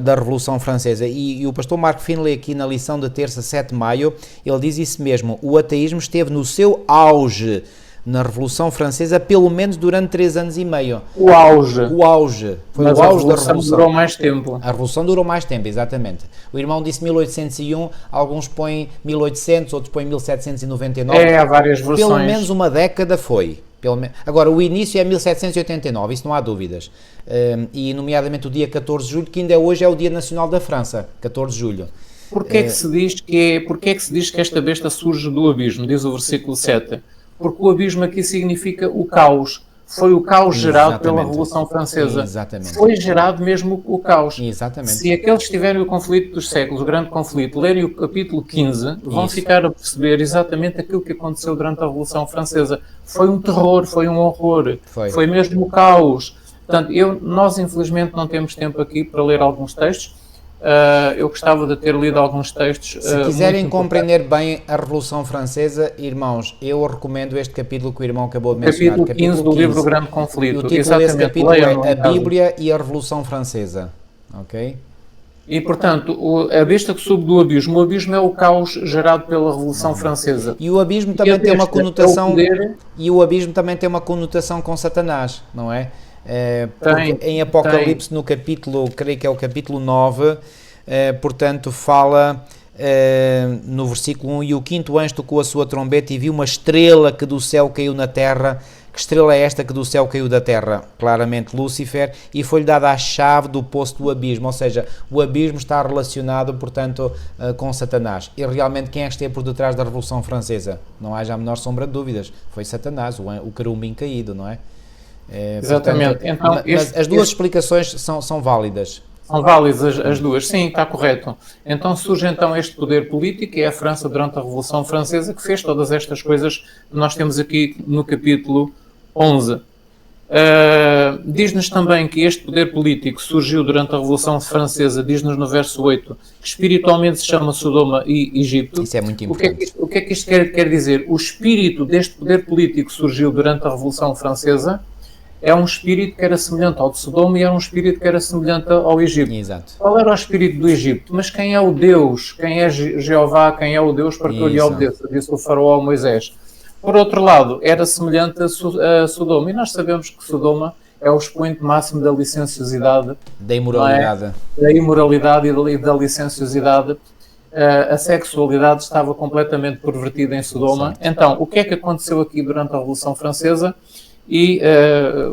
da Revolução Francesa, e o pastor Mark Finley aqui na lição de terça, 7 de maio, ele diz isso mesmo: o ateísmo esteve no seu auge na Revolução Francesa, pelo menos durante 3 anos e meio. O auge. O auge. Foi Mas o auge da a Revolução durou mais tempo. A Revolução durou mais tempo, exatamente. O irmão disse 1801, alguns põem 1800, outros põem 1799. Há várias versões. Pelo menos uma década foi. Agora, o início é 1789, isso não há dúvidas. E, nomeadamente, o dia 14 de julho, que ainda hoje é o Dia Nacional da França, 14 de julho. Porquê é que se diz que esta besta surge do abismo? Diz o versículo 7. Porque o abismo aqui significa o caos. Foi o caos gerado pela Revolução Francesa. Exatamente. Foi gerado mesmo o caos. Exatamente. Se aqueles que tiverem o conflito dos séculos, o grande conflito, lerem o capítulo 15, vão ficar a perceber exatamente aquilo que aconteceu durante a Revolução Francesa. Foi um terror, foi um horror. Foi mesmo o caos. Portanto, nós infelizmente não temos tempo aqui para ler alguns textos. Eu gostava de ter lido alguns textos. Se quiserem compreender bem a Revolução Francesa, irmãos, eu recomendo este capítulo que o irmão acabou de mencionar. Capítulo 15 do livro Grande Conflito. O título desse capítulo é A Bíblia e a Revolução Francesa. Ok? E, portanto, a besta que sobe do abismo. O abismo é o caos gerado pela Revolução Francesa. E o abismo também tem uma conotação. E o abismo também tem uma conotação com Satanás, não é? Em Apocalipse, no capítulo, creio que é o capítulo 9, portanto, fala no versículo 1: e o quinto anjo tocou a sua trombeta e viu uma estrela que do céu caiu na terra. Que estrela é esta que do céu caiu da terra? Claramente Lúcifer, e foi-lhe dada a chave do poço do abismo, ou seja, o abismo está relacionado, portanto, com Satanás. E realmente quem é que esteve por detrás da Revolução Francesa? Não haja a menor sombra de dúvidas, foi Satanás, o querubim caído, não é? Exatamente. Portanto, então, mas as duas explicações são válidas. São válidas as duas, sim, está correto. Então surge então este poder político, e é a França durante a Revolução Francesa que fez todas estas coisas que nós temos aqui no capítulo 11. Diz-nos também que este poder político surgiu durante a Revolução Francesa, diz-nos no verso 8, que espiritualmente se chama Sodoma e Egito. Isso é muito importante. O que é que isto quer dizer? O espírito deste poder político surgiu durante a Revolução Francesa. É um espírito que era semelhante ao de Sodoma e era um espírito que era semelhante ao Egito. Exato. Qual era o espírito do Egito? Mas quem é o Deus? Quem é Jeová? Quem é o Deus para que eu lhe obedeça? Disse o faraó a Moisés. Por outro lado, era semelhante a Sodoma. E nós sabemos que Sodoma é o expoente máximo da licenciosidade. Da imoralidade. Da imoralidade e da licenciosidade. A sexualidade estava completamente pervertida em Sodoma. Certo. Então, o que é que aconteceu aqui durante a Revolução Francesa? E,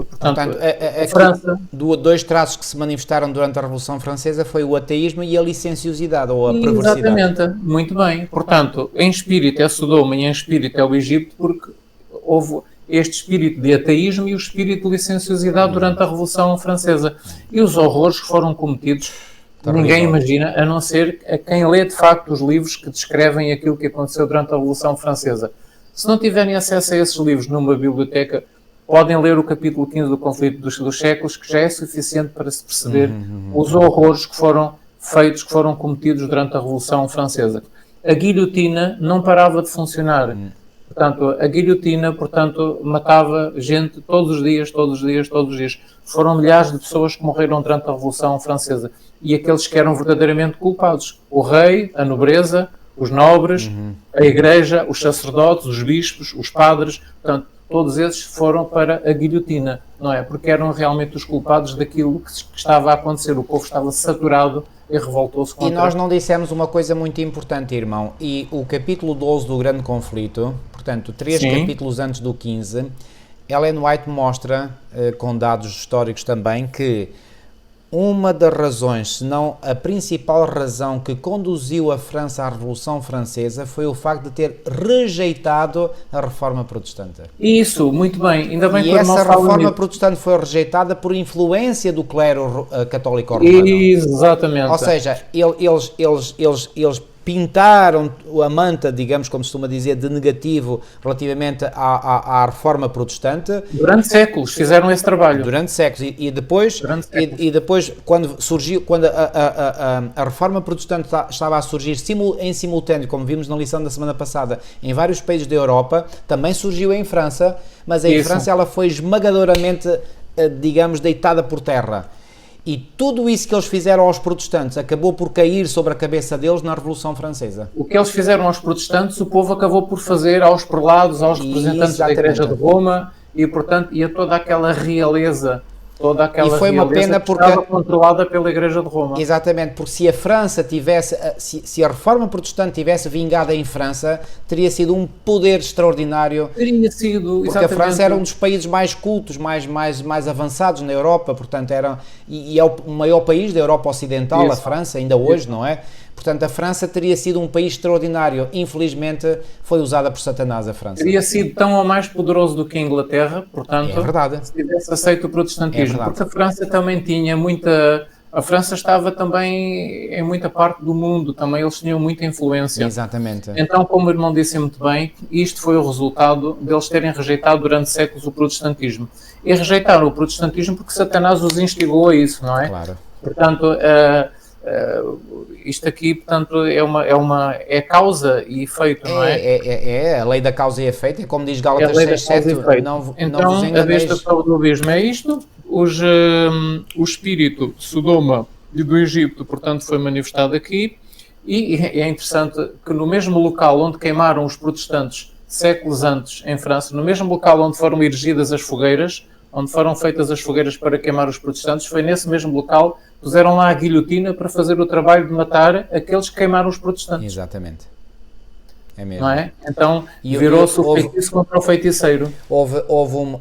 portanto, a França... Dois traços que se manifestaram durante a Revolução Francesa foi o ateísmo e a licenciosidade, ou a perversidade. Exatamente, muito bem. Portanto, em espírito é Sodoma e em espírito é o Egito, porque houve este espírito de ateísmo e o espírito de licenciosidade durante a Revolução Francesa. E os horrores que foram cometidos, ninguém imagina, a não ser a quem lê de facto os livros que descrevem aquilo que aconteceu durante a Revolução Francesa. Se não tiverem acesso a esses livros numa biblioteca, podem ler o capítulo 15 do Conflito dos Séculos, que já é suficiente para se perceber os horrores que foram feitos, que foram cometidos durante a Revolução Francesa. A guilhotina não parava de funcionar. Portanto, a guilhotina, matava gente todos os dias. Foram milhares de pessoas que morreram durante a Revolução Francesa. E aqueles que eram verdadeiramente culpados. O rei, a nobreza, os nobres, a igreja, os sacerdotes, os bispos, os padres, portanto, todos esses foram para a guilhotina, não é? Porque eram realmente os culpados daquilo que estava a acontecer. O povo estava saturado e revoltou-se contra... E nós não dissemos uma coisa muito importante, irmão. E o capítulo 12 do Grande Conflito, portanto, 3 capítulos antes do 15, Ellen White mostra, com dados históricos também, que uma das razões, se não a principal razão que conduziu a França à Revolução Francesa foi o facto de ter rejeitado a Reforma Protestante. Isso, muito bem. Ainda bem que essa Reforma Protestante foi rejeitada por influência do clero católico romano. Exatamente. Ou seja, eles pintaram a manta, digamos, como se costuma dizer, de negativo relativamente à Reforma Protestante. Durante séculos fizeram esse trabalho. Durante séculos. E depois, quando surgiu, quando a Reforma Protestante estava a surgir em simultâneo, como vimos na lição da semana passada, em vários países da Europa, também surgiu em França, mas em França ela foi esmagadoramente digamos, deitada por terra. E tudo isso que eles fizeram aos protestantes acabou por cair sobre a cabeça deles na Revolução Francesa. O que eles fizeram aos protestantes, o povo acabou por fazer aos prelados, aos representantes da Igreja de Roma e, portanto, e a toda aquela realeza. Toda aquela e foi uma pena porque estava controlada pela Igreja de Roma. Exatamente, porque se a França tivesse, se a Reforma Protestante tivesse vingado em França, teria sido um poder extraordinário. Teria sido, porque a França era um dos países mais cultos, mais avançados na Europa, portanto e é o maior país da Europa Ocidental, isso. A França, ainda hoje, isso. Não é? Portanto, a França teria sido um país extraordinário. Infelizmente, foi usada por Satanás a França. Teria sido tão ou mais poderoso do que a Inglaterra, portanto, é verdade. Se tivesse aceito o protestantismo. Porque a França também tinha muita... A França estava também em muita parte do mundo, também eles tinham muita influência. Exatamente. Então, como o irmão disse muito bem, isto foi o resultado deles terem rejeitado durante séculos o protestantismo. E rejeitaram o protestantismo porque Satanás os instigou a isso, não é? Claro. Portanto... isto aqui, portanto, é causa e efeito, não é? A lei da causa e efeito, é como diz Gálatas 6:7, não vos enganeis. A besta do abismo é isto, o espírito de Sodoma e do Egito, portanto, foi manifestado aqui, e é interessante que no mesmo local onde queimaram os protestantes séculos antes, em França, no mesmo local onde foram erigidas as fogueiras, onde foram feitas as fogueiras para queimar os protestantes, foi nesse mesmo local que puseram lá a guilhotina para fazer o trabalho de matar aqueles que queimaram os protestantes. Exatamente. É mesmo. Não é? Então, virou-se o feitiço contra o feiticeiro. Houve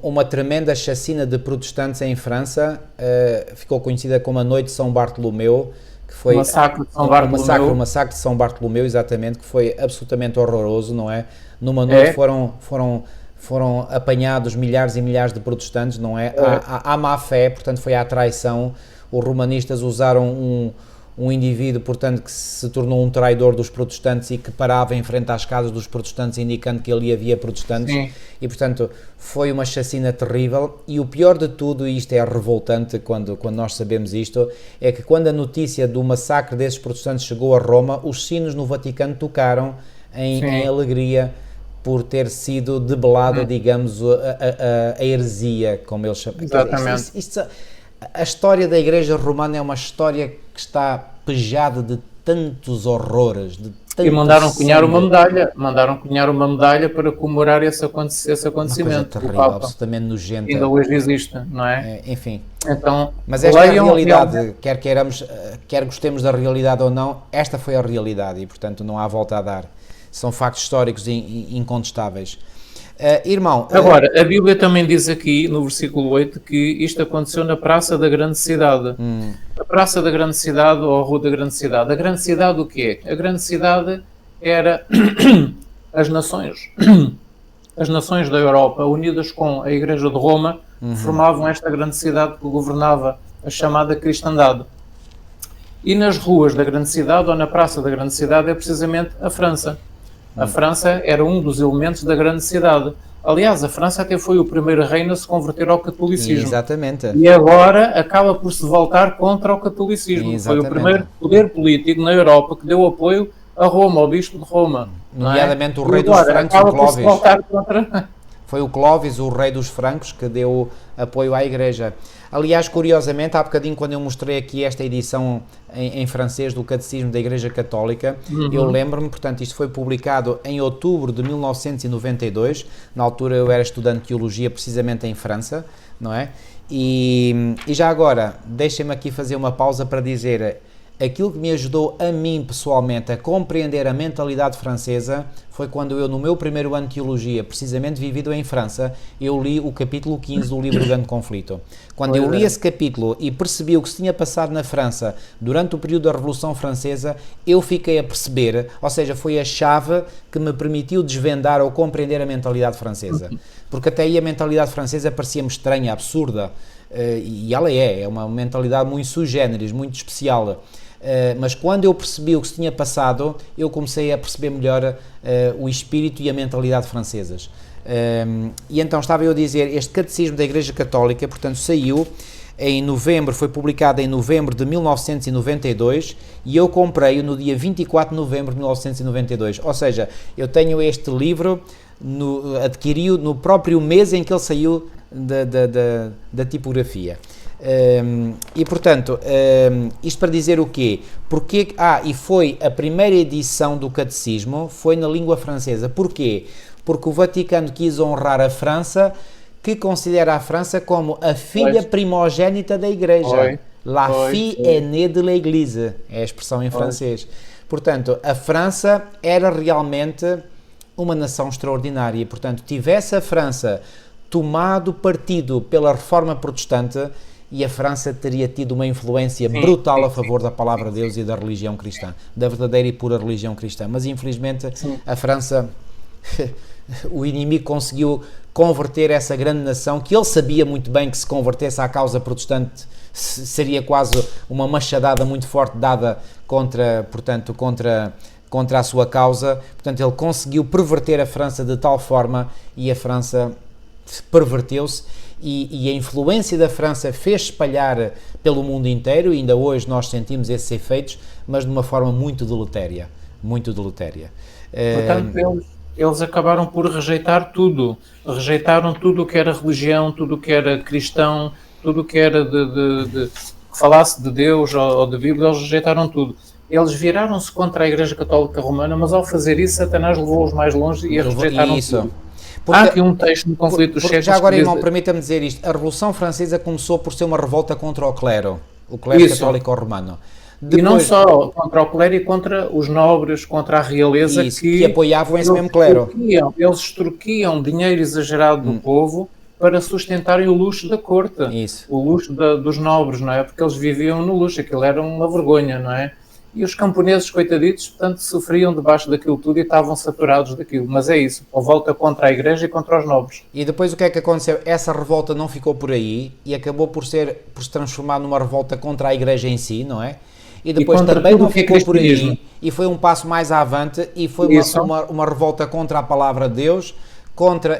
uma tremenda chacina de protestantes em França, ficou conhecida como a Noite de São Bartolomeu, que foi... O massacre de São Bartolomeu. O massacre de São Bartolomeu, exatamente, que foi absolutamente horroroso, não é? Numa noite foram apanhados milhares e milhares de protestantes, não é? À má fé, portanto foi à traição. Os romanistas usaram um indivíduo, portanto, que se tornou um traidor dos protestantes e que parava em frente às casas dos protestantes, indicando que ali havia protestantes. Sim. E, portanto, foi uma chacina terrível. E o pior de tudo, e isto é revoltante quando nós sabemos isto, é que quando a notícia do massacre desses protestantes chegou a Roma, os sinos no Vaticano tocaram em alegria por ter sido debelada, digamos, a heresia, como eles chamam. Exatamente. A história da Igreja Romana é uma história que está pejada de tantos horrores, de tanto e mandaram cunhar uma medalha para comemorar esse acontecimento. Uma coisa terrível, absolutamente nojenta. Ainda hoje existe, não é? Enfim. Então, mas esta é a realidade, quer gostemos da realidade ou não, esta foi a realidade e, portanto, não há volta a dar. São factos históricos incontestáveis. Irmão... Agora, a Bíblia também diz aqui, no versículo 8, que isto aconteceu na Praça da Grande Cidade. A Praça da Grande Cidade ou a Rua da Grande Cidade. A Grande Cidade o quê? A Grande Cidade era as nações da Europa, unidas com a Igreja de Roma, formavam esta grande cidade que governava a chamada cristandade. E nas ruas da Grande Cidade, ou na Praça da Grande Cidade, é precisamente a França. A França era um dos elementos da grande cidade. Aliás, a França até foi o primeiro reino a se converter ao catolicismo. Exatamente. E agora acaba por se voltar contra o catolicismo. Exatamente. Foi o primeiro poder político na Europa que deu apoio a Roma, ao bispo de Roma. Nomeadamente o rei dos francos, o Clovis. Foi o Clovis, o rei dos francos, que deu apoio à Igreja. Aliás, curiosamente, há bocadinho, quando eu mostrei aqui esta edição em francês do Catecismo da Igreja Católica, eu lembro-me, portanto, isto foi publicado em outubro de 1992, na altura eu era estudante de Teologia, precisamente em França, não é? E já agora, deixem-me aqui fazer uma pausa para dizer... Aquilo que me ajudou a mim pessoalmente a compreender a mentalidade francesa foi quando eu, no meu primeiro ano de Teologia, precisamente vivido em França, eu li o capítulo 15 do livro Grande Conflito. Quando eu li esse capítulo e percebi o que se tinha passado na França durante o período da Revolução Francesa, eu fiquei a perceber, ou seja, foi a chave que me permitiu desvendar ou compreender a mentalidade francesa. Porque até aí a mentalidade francesa parecia-me estranha, absurda, e ela é uma mentalidade muito sui generis, muito especial. Mas quando eu percebi o que se tinha passado, eu comecei a perceber melhor o espírito e a mentalidade francesas. E então estava eu a dizer, este Catecismo da Igreja Católica, portanto, saiu em novembro, foi publicado em novembro de 1992 e eu comprei-o no dia 24 de novembro de 1992. Ou seja, eu tenho este livro adquiriu no próprio mês em que ele saiu da tipografia. E portanto, isto para dizer o quê? Porque, e foi a primeira edição do Catecismo, foi na língua francesa. Porquê? Porque o Vaticano quis honrar a França, que considera a França como a filha primogénita da Igreja. La fille aînée de l'Église, é a expressão em francês. Portanto, a França era realmente uma nação extraordinária e, portanto, tivesse a França tomado partido pela Reforma Protestante, e a França teria tido uma influência brutal a favor da palavra de Deus e da religião cristã, da verdadeira e pura religião cristã. Mas, infelizmente, a França, o inimigo conseguiu converter essa grande nação, que ele sabia muito bem que se convertesse à causa protestante seria quase uma machadada muito forte dada contra a sua causa. Portanto, ele conseguiu perverter a França de tal forma, e a França perverteu-se, e a influência da França fez espalhar pelo mundo inteiro, e ainda hoje nós sentimos esses efeitos, mas de uma forma muito deletéria, muito deletéria. Portanto, eles acabaram por rejeitaram tudo o que era religião, tudo o que era cristão, tudo o que era que falasse de Deus ou de Bíblia, eles rejeitaram tudo. Eles viraram-se contra a Igreja Católica Romana, mas ao fazer isso, Satanás levou-os mais longe e rejeitaram tudo. Há aqui um texto no conflito dos séculos. Já agora, irmão, permita-me dizer isto. A Revolução Francesa começou por ser uma revolta contra o clero católico romano. Depois, e não só contra o clero e contra os nobres, contra a realeza, que apoiavam esse mesmo clero. Eles extorquiam dinheiro exagerado do povo para sustentarem o luxo da corte, o luxo dos nobres, não é? Porque eles viviam no luxo, aquilo era uma vergonha, não é? E os camponeses, coitaditos, portanto, sofriam debaixo daquilo tudo e estavam saturados daquilo. Mas é isso, a volta contra a Igreja e contra os nobres. E depois o que é que aconteceu? Essa revolta não ficou por aí e acabou por se transformar numa revolta contra a Igreja em si, não é? E depois também não ficou por aí, e foi um passo mais avante, e foi uma revolta contra a palavra de Deus,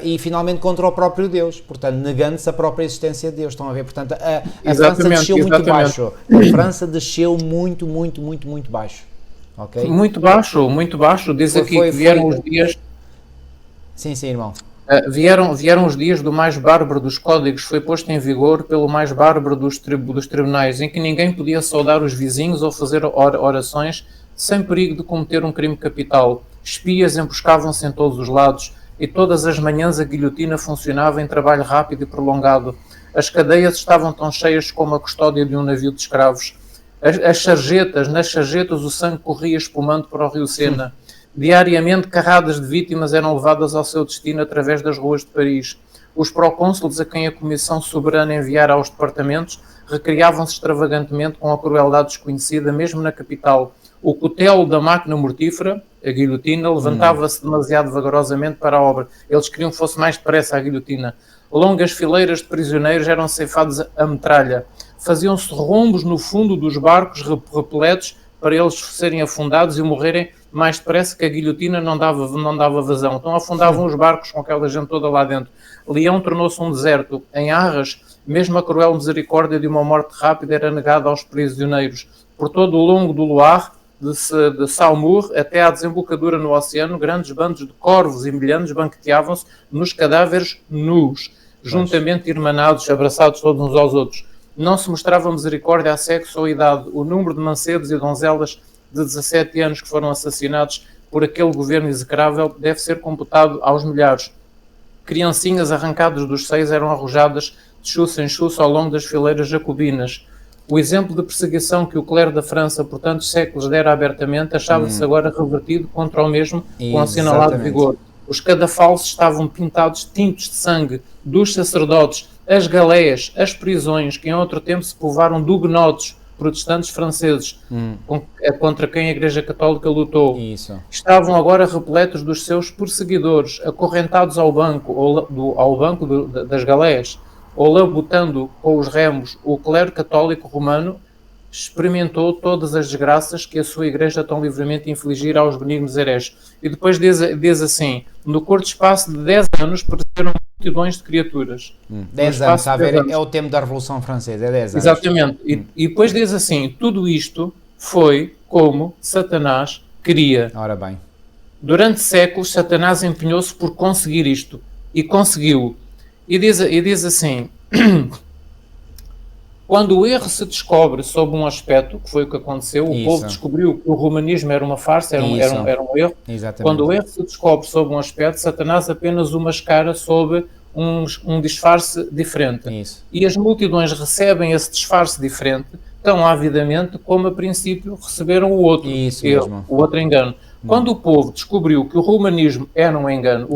e finalmente contra o próprio Deus, portanto, negando-se a própria existência de Deus. Estão a ver? Portanto, a França desceu muito baixo. A França desceu muito, muito, muito, muito baixo. Okay? Muito baixo, muito baixo. Diz aqui que vieram os dias... Sim, irmão. Vieram os dias do mais bárbaro dos códigos, foi posto em vigor pelo mais bárbaro dos tribunais, em que ninguém podia saudar os vizinhos ou fazer orações sem perigo de cometer um crime capital. Espias emboscavam-se em todos os lados, e todas as manhãs a guilhotina funcionava em trabalho rápido e prolongado. As cadeias estavam tão cheias como a custódia de um navio de escravos. Nas sarjetas o sangue corria espumando para o rio Sena. Diariamente, carradas de vítimas eram levadas ao seu destino através das ruas de Paris. Os procônsulos, a quem a Comissão Soberana enviara aos departamentos, recriavam-se extravagantemente com a crueldade desconhecida, mesmo na capital. O cutelo da máquina mortífera, a guilhotina, levantava-se demasiado vagarosamente para a obra. Eles queriam que fosse mais depressa a guilhotina. Longas fileiras de prisioneiros eram ceifados a metralha. Faziam-se rombos no fundo dos barcos repletos para eles serem afundados e morrerem mais depressa, que a guilhotina não dava vazão. Então afundavam os barcos com aquela gente toda lá dentro. Leão tornou-se um deserto. Em Arras, mesmo a cruel misericórdia de uma morte rápida era negada aos prisioneiros. Por todo o longo do Loire, de Saumur até à desembocadura no oceano, grandes bandos de corvos e milhanos banqueteavam-se nos cadáveres nus, juntamente irmanados, abraçados todos uns aos outros. Não se mostrava misericórdia a sexo ou idade. O número de mancebos e donzelas de 17 anos que foram assassinados por aquele governo execrável deve ser computado aos milhares. Criancinhas arrancadas dos seios eram arrojadas de chuço em chuço ao longo das fileiras jacobinas. O exemplo de perseguição que o clero da França por tantos séculos dera abertamente achava-se agora revertido contra o mesmo com assinalado vigor. Os cadafalsos estavam pintados tintos de sangue dos sacerdotes, as galéias, as prisões, que em outro tempo se povoaram de huguenotes, protestantes franceses, contra quem a Igreja Católica lutou. Estavam agora repletos dos seus perseguidores, acorrentados ao banco das galéias, ou labutando com os remos. O clero católico romano experimentou todas as desgraças que a sua Igreja tão livremente infligira aos benignos hereges. E depois diz assim: no curto espaço de 10 anos pereceram multidões de criaturas. 10 anos, está a ver? É o tempo da Revolução Francesa, é 10 anos. Exatamente. E depois diz assim: tudo isto foi como Satanás queria. Ora bem. Durante séculos, Satanás empenhou-se por conseguir isto. E conseguiu. E diz assim, quando o erro se descobre sob um aspecto, que foi o que aconteceu, o povo descobriu que o romanismo era uma farsa, era um erro. Exatamente. Quando o erro se descobre sob um aspecto, Satanás apenas o mascara sob um disfarce diferente. Isso. E as multidões recebem esse disfarce diferente tão avidamente como a princípio receberam o outro, o outro engano. Quando o povo descobriu que o romanismo era um engano,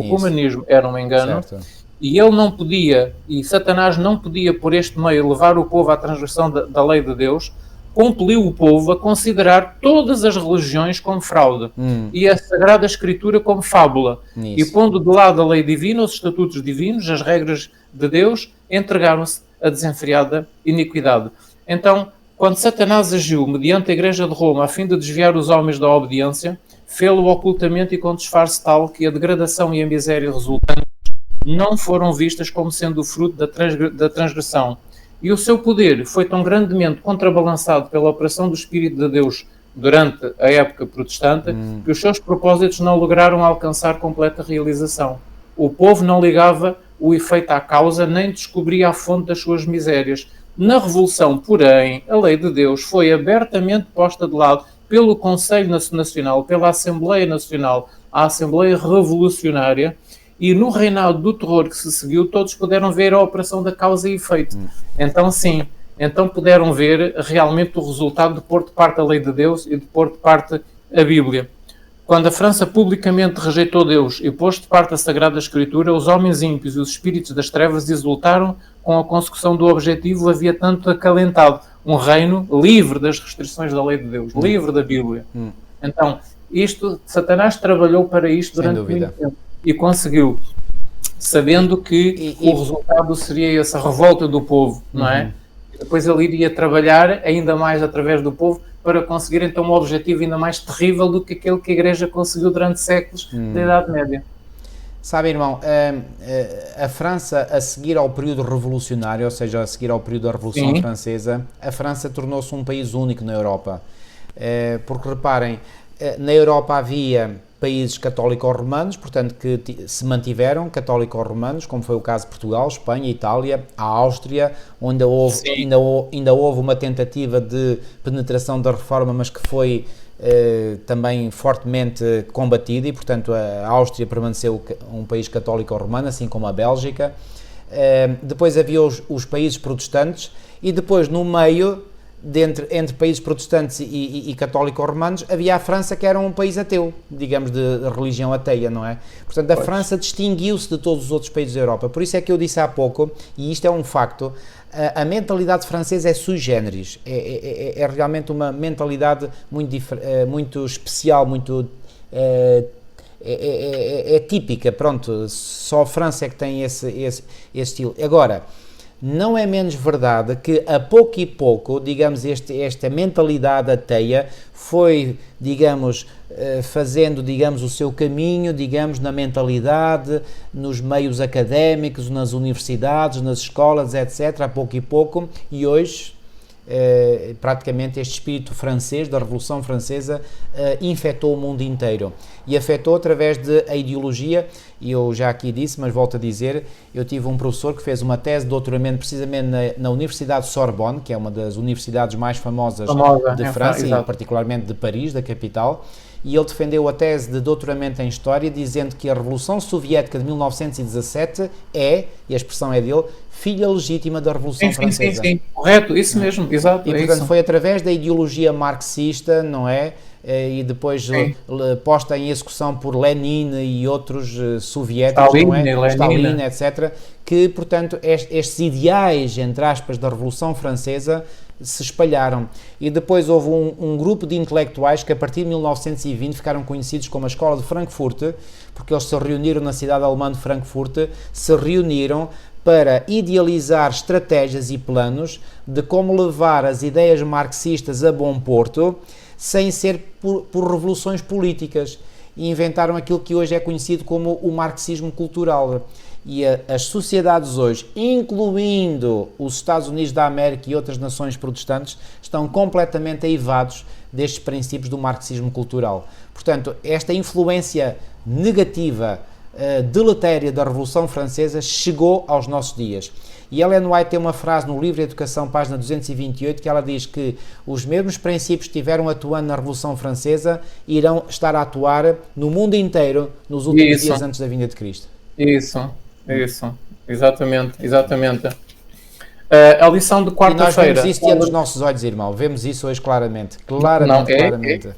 certo. E ele não podia, e Satanás não podia por este meio levar o povo à transgressão da lei de Deus, compeliu o povo a considerar todas as religiões como fraude e a Sagrada Escritura como fábula. E pondo de lado a lei divina, os estatutos divinos, as regras de Deus, entregaram-se à desenfreada iniquidade. Então, quando Satanás agiu mediante a Igreja de Roma a fim de desviar os homens da obediência, fê-lo ocultamente e com disfarce tal que a degradação e a miséria resultantes não foram vistas como sendo o fruto da transgressão. E o seu poder foi tão grandemente contrabalançado pela operação do Espírito de Deus durante a época protestante que os seus propósitos não lograram alcançar completa realização. O povo não ligava o efeito à causa nem descobria a fonte das suas misérias. Na Revolução, porém, a lei de Deus foi abertamente posta de lado pelo Conselho Nacional, pela Assembleia Nacional, a Assembleia Revolucionária, e no reinado do terror que se seguiu, todos puderam ver a operação da causa e efeito. Então, sim, puderam ver realmente o resultado de pôr de parte a lei de Deus e de pôr de parte a Bíblia. Quando a França publicamente rejeitou Deus e pôs de parte a Sagrada Escritura, os homens ímpios e os espíritos das trevas exultaram com a consecução do objetivo havia tanto acalentado. Um reino livre das restrições da lei de Deus, livre da Bíblia. Então, Satanás trabalhou para isto durante muito tempo. E conseguiu, sabendo que o resultado seria essa revolta do povo, não é? E depois ele iria trabalhar ainda mais através do povo para conseguir então um objetivo ainda mais terrível do que aquele que a Igreja conseguiu durante séculos da Idade Média. Sabe, irmão, a França, a seguir ao período revolucionário, ou seja, a seguir ao período da Revolução Francesa, a França tornou-se um país único na Europa. Porque, reparem, na Europa havia países católico-romanos, portanto, que se mantiveram católico-romanos, como foi o caso de Portugal, Espanha, Itália, a Áustria, onde ainda houve uma tentativa de penetração da reforma, mas que foi também fortemente combatida e, portanto, a Áustria permaneceu um país católico-romano, assim como a Bélgica. Depois havia os países protestantes e depois, no meio, entre países protestantes e católico-romanos, havia a França, que era um país ateu, digamos, de religião ateia, não é? Portanto, a França distinguiu-se de todos os outros países da Europa. Por isso é que eu disse há pouco, e isto é um facto, a mentalidade francesa é sui generis, é realmente uma mentalidade muito especial, muito... É típica, pronto, só a França é que tem esse estilo. Agora, não é menos verdade que a pouco e pouco, digamos, esta mentalidade ateia foi, digamos, fazendo, digamos, o seu caminho, digamos, na mentalidade, nos meios académicos, nas universidades, nas escolas, etc., a pouco e pouco, e hoje, praticamente este espírito francês, da Revolução Francesa, infectou o mundo inteiro. E afetou através da ideologia, e eu já aqui disse, mas volto a dizer, eu tive um professor que fez uma tese de doutoramento precisamente na Universidade de Sorbonne, que é uma das universidades mais famosas de França, e particularmente de Paris, da capital, e ele defendeu a tese de doutoramento em História, dizendo que a Revolução Soviética de 1917 e a expressão é dele, filha legítima da Revolução Francesa. Sim, correto, isso mesmo, exato. E, portanto, foi através da ideologia marxista, não é? E depois posta em execução por Lenin e outros soviéticos, Stalin, etc., que, portanto, estes ideais, entre aspas, da Revolução Francesa se espalharam. E depois houve um grupo de intelectuais que, a partir de 1920, ficaram conhecidos como a Escola de Frankfurt, porque eles se reuniram na cidade alemã de Frankfurt, se reuniram para idealizar estratégias e planos de como levar as ideias marxistas a bom porto, sem ser por revoluções políticas, e inventaram aquilo que hoje é conhecido como o marxismo cultural. E as sociedades hoje, incluindo os Estados Unidos da América e outras nações protestantes, estão completamente aivados destes princípios do marxismo cultural. Portanto, esta influência negativa, deletéria da Revolução Francesa chegou aos nossos dias. E Ellen White tem uma frase no livro Educação, página 228, que ela diz que os mesmos princípios que estiveram atuando na Revolução Francesa irão estar a atuar no mundo inteiro nos últimos dias antes da vinda de Cristo. Isso, exatamente. A lição de quarta-feira... E nós vemos isso diante dos nossos olhos, irmão. Vemos isso hoje claramente. Claramente.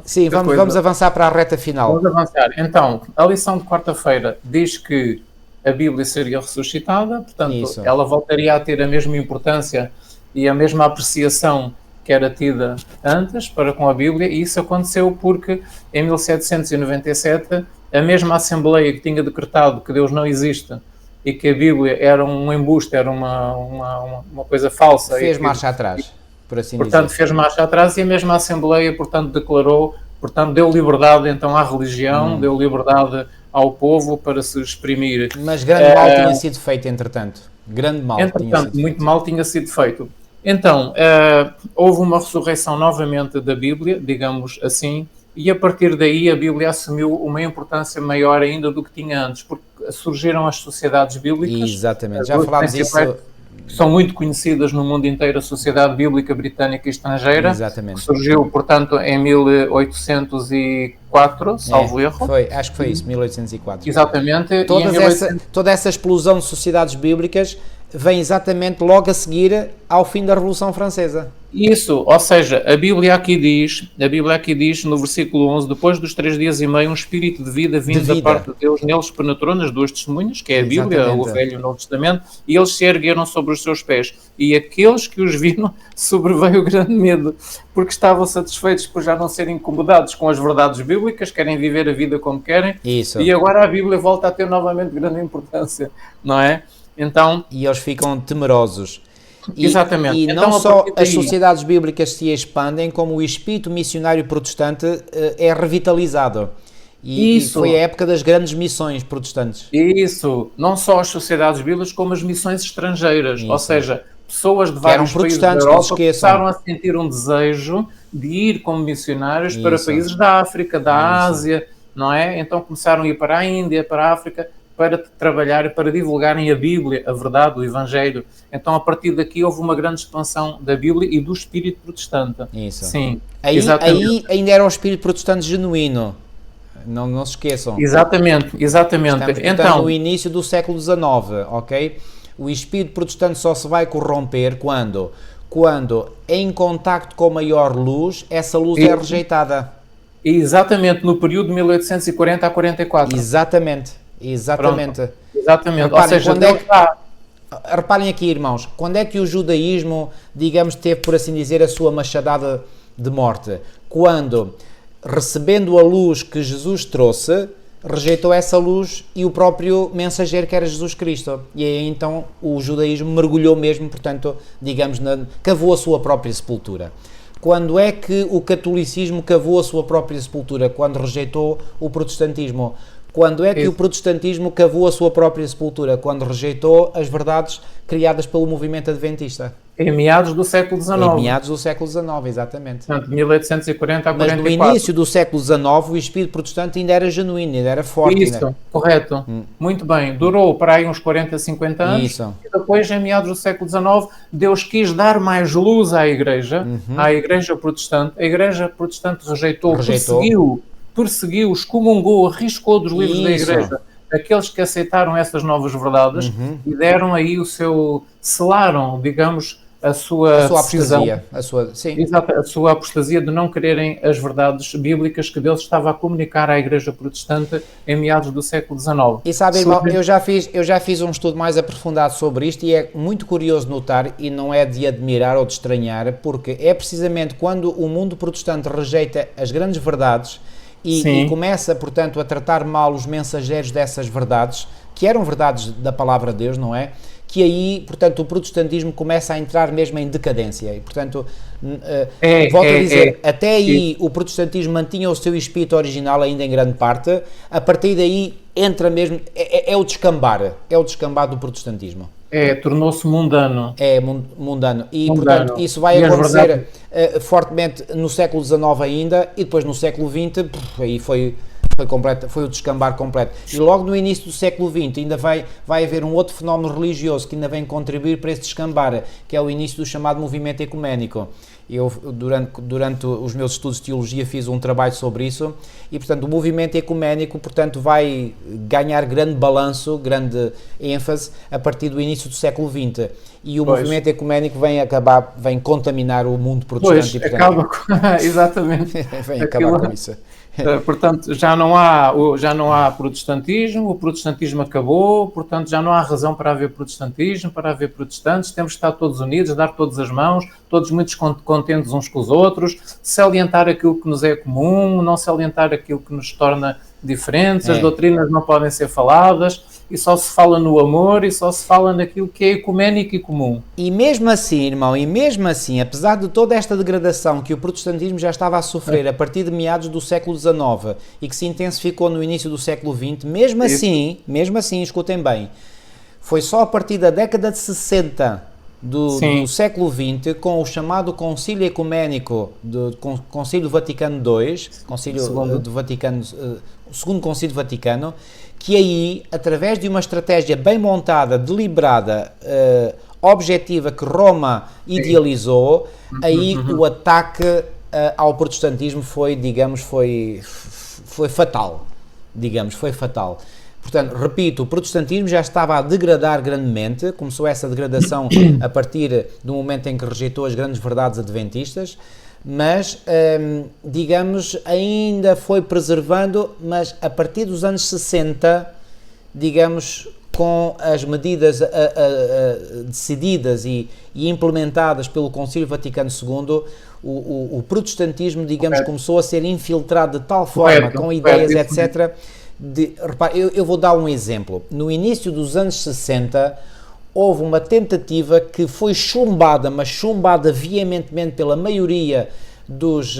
Sim, vamos avançar para a reta final. Vamos avançar. Então, a lição de quarta-feira diz que a Bíblia seria ressuscitada, portanto, ela voltaria a ter a mesma importância e a mesma apreciação que era tida antes para com a Bíblia, e isso aconteceu porque em 1797 a mesma Assembleia que tinha decretado que Deus não existe e que a Bíblia era um embuste, era uma coisa falsa. Fez marcha atrás, por assim dizer. Portanto, fez marcha atrás, e a mesma Assembleia, portanto, declarou, portanto, deu liberdade então à religião, deu liberdade ao povo para se exprimir. Mas grande mal tinha sido feito, entretanto. Muito mal tinha sido feito. Então, houve uma ressurreição novamente da Bíblia, digamos assim, e a partir daí a Bíblia assumiu uma importância maior ainda do que tinha antes, porque surgiram as sociedades bíblicas. Exatamente, já falámos disso. São muito conhecidas no mundo inteiro, a Sociedade Bíblica Britânica e Estrangeira. Exatamente. Que surgiu, portanto, em 1804, salvo erro. Acho que foi isso, 1804. Exatamente. Toda essa explosão de sociedades bíblicas vem exatamente logo a seguir ao fim da Revolução Francesa. Isso, ou seja, a Bíblia aqui diz no versículo 11, depois dos 3 dias e meio, um espírito de vida vindo da parte de Deus neles penetrou nas 2 testemunhas, que é a Bíblia, o Velho e o Novo Testamento, e eles se ergueram sobre os seus pés. E aqueles que os viram sobreveio grande medo, porque estavam satisfeitos por já não serem incomodados com as verdades bíblicas, querem viver a vida como querem, e agora a Bíblia volta a ter novamente grande importância, não é? Então, e eles ficam temerosos. Exatamente. E então, não só as sociedades bíblicas se expandem, como o espírito missionário protestante é revitalizado. E foi a época das grandes missões protestantes. Isso. Não só as sociedades bíblicas, como as missões estrangeiras. Ou seja, pessoas de vários países da Europa começaram a sentir um desejo de ir como missionários para países da África, da Ásia, não é? Então começaram a ir para a Índia, para a África, para trabalhar, para divulgarem a Bíblia, a verdade, o Evangelho. Então, a partir daqui, houve uma grande expansão da Bíblia e do espírito protestante. Isso. Sim, aí ainda era o espírito protestante genuíno. Não se esqueçam. Exatamente. Então, no início do século XIX, ok? O espírito protestante só se vai corromper quando em contacto com maior luz, essa luz é rejeitada. Exatamente, no período de 1840 a 44. Exatamente. Reparem, ou seja, reparem aqui, irmãos, quando é que o judaísmo, digamos, teve, por assim dizer, a sua machadada de morte? Quando, recebendo a luz que Jesus trouxe, rejeitou essa luz e o próprio mensageiro que era Jesus Cristo. E aí então o judaísmo mergulhou mesmo, portanto, digamos, cavou a sua própria sepultura. Quando é que o catolicismo cavou a sua própria sepultura? Quando rejeitou o protestantismo. Quando é que o protestantismo cavou a sua própria sepultura? Quando rejeitou as verdades criadas pelo movimento adventista. Em meados do século XIX. Em meados do século XIX, exatamente. Portanto, 1840 a 44. Mas no início do século XIX, o espírito protestante ainda era genuíno, ainda era forte. Isso, correto. Muito bem. Durou para aí uns 40, 50 anos. Isso. E depois, em meados do século XIX, Deus quis dar mais luz à Igreja Protestante. A Igreja Protestante rejeitou. Perseguiu, excomungou, arriscou dos livros da Igreja aqueles que aceitaram essas novas verdades e deram aí selaram, digamos, a sua apostasia. Exato, a sua apostasia de não quererem as verdades bíblicas que Deus estava a comunicar à Igreja Protestante em meados do século XIX. E sabe, irmão, eu já fiz um estudo mais aprofundado sobre isto e é muito curioso notar, e não é de admirar ou de estranhar, porque é precisamente quando o mundo protestante rejeita as grandes verdades e começa, portanto, a tratar mal os mensageiros dessas verdades, que eram verdades da palavra de Deus, não é? Que aí, portanto, o protestantismo começa a entrar mesmo em decadência. E, portanto, volto a dizer, até aí o protestantismo mantinha o seu espírito original ainda em grande parte, a partir daí entra mesmo, é o descambar do protestantismo. Tornou-se mundano. É mundano. E, portanto, isso vai acontecer fortemente no século XIX ainda, e depois no século XX, aí foi o descambar completo. E logo no início do século XX ainda vai haver um outro fenómeno religioso que ainda vem contribuir para esse descambar, que é o início do chamado movimento ecuménico. Eu, durante os meus estudos de teologia, fiz um trabalho sobre isso e, portanto, o movimento ecuménico, portanto, vai ganhar grande balanço, grande ênfase a partir do início do século XX. E o movimento ecuménico vem contaminar o mundo protestante. Pois, acaba com... Exatamente. Vem acabar com isso. Portanto, já não há protestantismo, o protestantismo acabou, portanto já não há razão para haver protestantismo, para haver protestantes, temos que estar todos unidos, dar todas as mãos, todos muito contentes uns com os outros, salientar aquilo que nos é comum, não salientar aquilo que nos torna diferentes, as doutrinas não podem ser faladas, e só se fala no amor, e só se fala naquilo que é ecuménico e comum. E mesmo assim, irmão, apesar de toda esta degradação que o protestantismo já estava a sofrer a partir de meados do século XIX e que se intensificou no início do século XX, mesmo assim, escutem bem, foi só a partir da década de 60 do século XX, com o chamado Concílio Ecuménico, Concílio Vaticano II, o Segundo Concílio Vaticano, que aí, através de uma estratégia bem montada, deliberada, objetiva, que Roma idealizou, aí o ataque ao protestantismo foi fatal, foi fatal. Portanto, repito, o protestantismo já estava a degradar grandemente, começou essa degradação a partir do momento em que rejeitou as grandes verdades adventistas, mas, digamos, ainda foi preservando, mas a partir dos anos 60, digamos, com as medidas decididas e implementadas pelo Concílio Vaticano II, o protestantismo, digamos, começou a ser infiltrado de tal forma, com ideias, etc. Repare, eu vou dar um exemplo. No início dos anos 60, houve uma tentativa que foi chumbada, mas chumbada veementemente pela maioria dos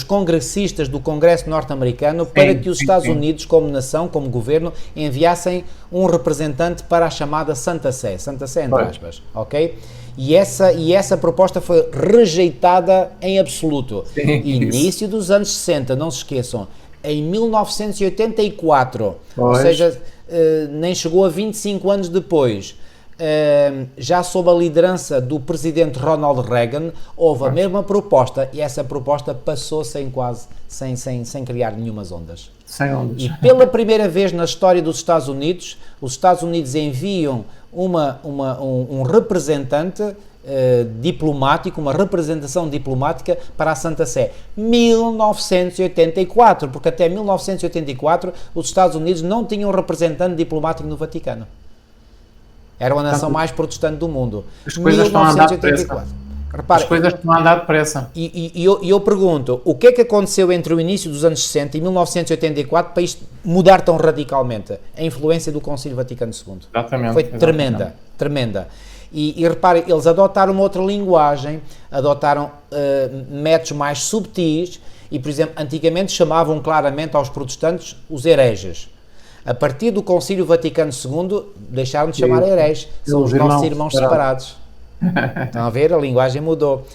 congressistas do Congresso norte-americano para que os Estados Unidos, como nação, como governo, enviassem um representante para a chamada Santa Sé, entre aspas, ok? E essa proposta foi rejeitada em absoluto. Início dos anos 60, não se esqueçam, em 1984, ou seja, nem chegou a 25 anos depois, já sob a liderança do presidente Ronald Reagan, houve a mesma proposta e essa proposta passou sem criar nenhumas ondas. Sem ondas. E pela primeira vez na história dos Estados Unidos, os Estados Unidos enviam um representante diplomático, uma representação diplomática para a Santa Sé. 1984, porque até 1984 os Estados Unidos não tinham um representante diplomático no Vaticano. Era a nação mais protestante do mundo. As coisas estão a andar depressa. Repare, as coisas estão a andar depressa. E eu pergunto, o que é que aconteceu entre o início dos anos 60 e 1984 para isto mudar tão radicalmente? A influência do Concílio Vaticano II. Exatamente. Foi tremenda. E repare, eles adotaram uma outra linguagem, adotaram métodos mais subtis e, por exemplo, antigamente chamavam claramente aos protestantes os hereges. A partir do Concílio Vaticano II, deixaram de chamar hereges, são os nossos irmãos separados. Estão a ver? A linguagem mudou.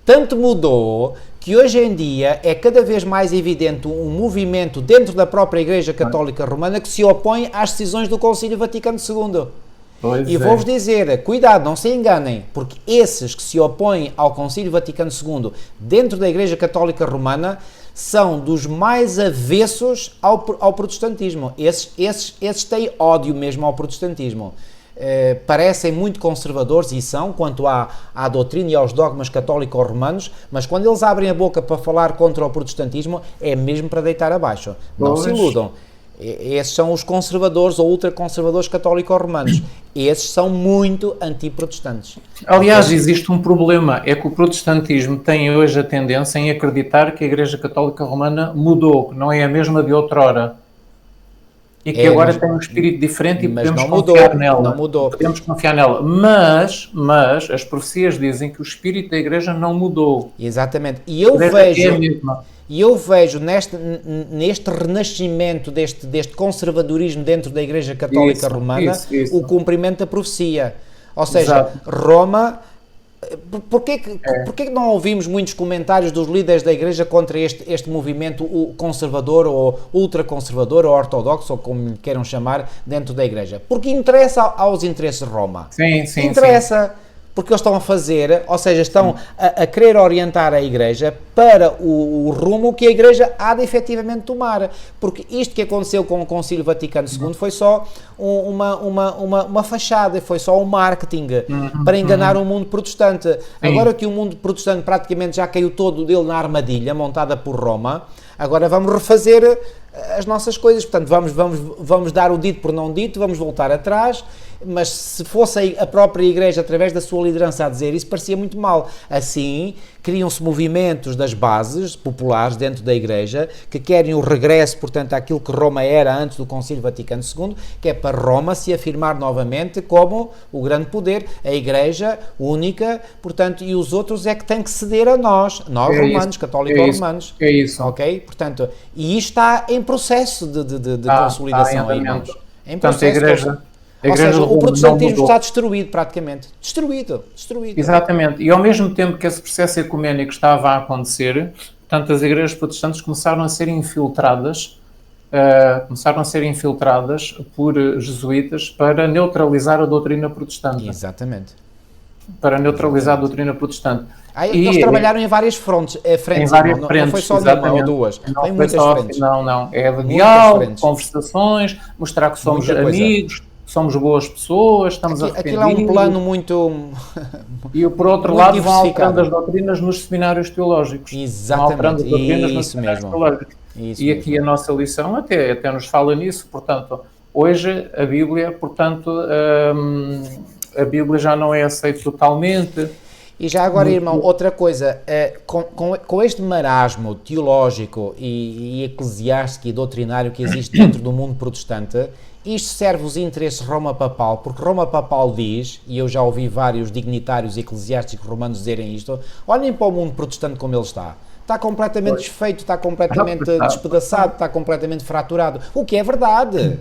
Tanto mudou que hoje em dia é cada vez mais evidente um movimento dentro da própria Igreja Católica Romana que se opõe às decisões do Concílio Vaticano II. Vou-vos dizer, cuidado, não se enganem, porque esses que se opõem ao Concílio Vaticano II dentro da Igreja Católica Romana são dos mais avessos ao protestantismo. Esses têm ódio mesmo ao protestantismo. Parecem muito conservadores e são quanto à doutrina e aos dogmas católico-romanos, mas quando eles abrem a boca para falar contra o protestantismo é mesmo para deitar abaixo. Não se iludam. Esses são os conservadores ou ultraconservadores católico-romanos. Esses são muito antiprotestantes. Aliás, existe um problema, é que o protestantismo tem hoje a tendência em acreditar que a Igreja Católica Romana mudou, que não é a mesma de outrora. E que agora tem um espírito diferente e podemos confiar nela. Não mudou. Podemos confiar nela. Mas as profecias dizem que o espírito da Igreja não mudou. Exatamente. E eu vejo... E eu vejo neste renascimento deste conservadorismo dentro da Igreja Católica Romana o cumprimento da profecia. Ou seja, Roma... Porquê que não ouvimos muitos comentários dos líderes da Igreja contra este movimento conservador ou ultraconservador ou ortodoxo, ou como lhe queiram chamar, dentro da Igreja? Porque interessa aos interesses de Roma. Sim. Interessa. Porque eles estão a fazer, ou seja, estão a querer orientar a Igreja para o rumo que a Igreja há de efetivamente tomar. Porque isto que aconteceu com o Concílio Vaticano II foi só uma fachada, foi só um marketing para enganar o mundo protestante. Agora que o mundo protestante praticamente já caiu todo dele na armadilha montada por Roma, agora vamos refazer as nossas coisas. Portanto, vamos dar o dito por não dito, vamos voltar atrás. Mas se fosse a própria Igreja, através da sua liderança, a dizer isso, parecia muito mal. Assim, criam-se movimentos das bases populares dentro da Igreja que querem o regresso, portanto, àquilo que Roma era antes do Concílio Vaticano II, que é para Roma se afirmar novamente como o grande poder, a Igreja única, portanto, e os outros é que têm que ceder a nós romanos, católicos-romanos. É isso. Ok? Portanto, e isto está em processo de consolidação, irmãos. Em processo. Ou seja, o protestantismo está destruído praticamente. Destruído. Exatamente. E ao mesmo tempo que esse processo ecuménico estava a acontecer, portanto, as igrejas protestantes começaram a ser infiltradas por jesuítas para neutralizar a doutrina protestante. Exatamente. Para neutralizar a doutrina protestante. Eles trabalharam em várias frentes, não foi só uma ou duas. Tem muitas frentes. Não. É diálogo, conversações, mostrar que somos amigos, somos boas pessoas, estamos aquilo é um plano muito... E por outro lado vão alterando as doutrinas nos seminários teológicos. Exatamente, isso mesmo. E aqui a nossa lição até nos fala nisso, portanto, hoje a Bíblia, portanto, a Bíblia já não é aceita totalmente. E já agora, irmão, outra coisa, com este marasmo teológico e eclesiástico e doutrinário que existe dentro do mundo protestante, isto serve os interesses de Roma Papal, porque Roma Papal diz, e eu já ouvi vários dignitários eclesiásticos romanos dizerem isto, olhem para o mundo protestante como ele está. Está completamente desfeito, está completamente despedaçado, está completamente fraturado. O que é verdade.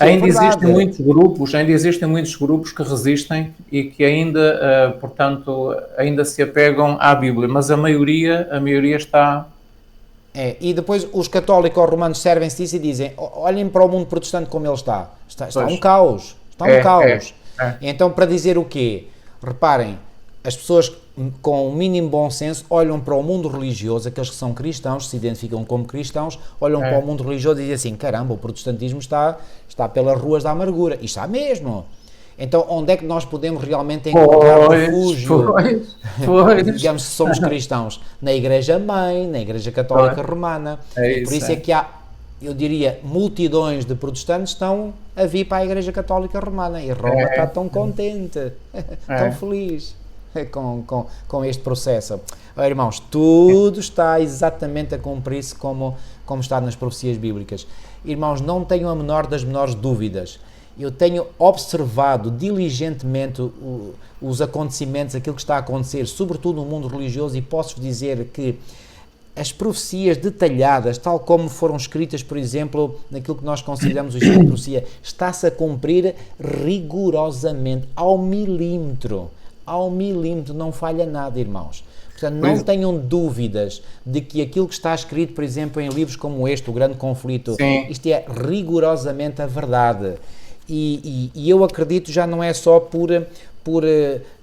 Ainda existem muitos grupos que resistem e que ainda, portanto, ainda se apegam à Bíblia, mas a maioria está... E depois os católicos romanos servem-se disso e dizem, olhem para o mundo protestante como ele está. Está um caos. Então, para dizer o quê? Reparem, as pessoas com o mínimo bom senso olham para o mundo religioso, aqueles que são cristãos, se identificam como cristãos, olham para o mundo religioso e dizem assim, caramba, o protestantismo está pelas ruas da amargura. E está mesmo. Então, onde é que nós podemos realmente encontrar refúgio? Digamos, se somos cristãos, na Igreja-mãe, na Igreja Católica Romana. E por isso é que há, eu diria, multidões de protestantes estão a vir para a Igreja Católica Romana. E Roma está tão contente, tão feliz com este processo. Irmãos, tudo está exatamente a cumprir-se como está nas profecias bíblicas. Irmãos, não tenham a menor das menores dúvidas. Eu tenho observado diligentemente os acontecimentos, aquilo que está a acontecer, sobretudo no mundo religioso, e posso dizer que as profecias detalhadas, tal como foram escritas, por exemplo, naquilo que nós consideramos o espírito de profecia, está-se a cumprir rigorosamente, ao milímetro, não falha nada, irmãos. Portanto, não tenham dúvidas de que aquilo que está escrito, por exemplo, em livros como este, O Grande Conflito, isto é rigorosamente a verdade. E eu acredito já não é só por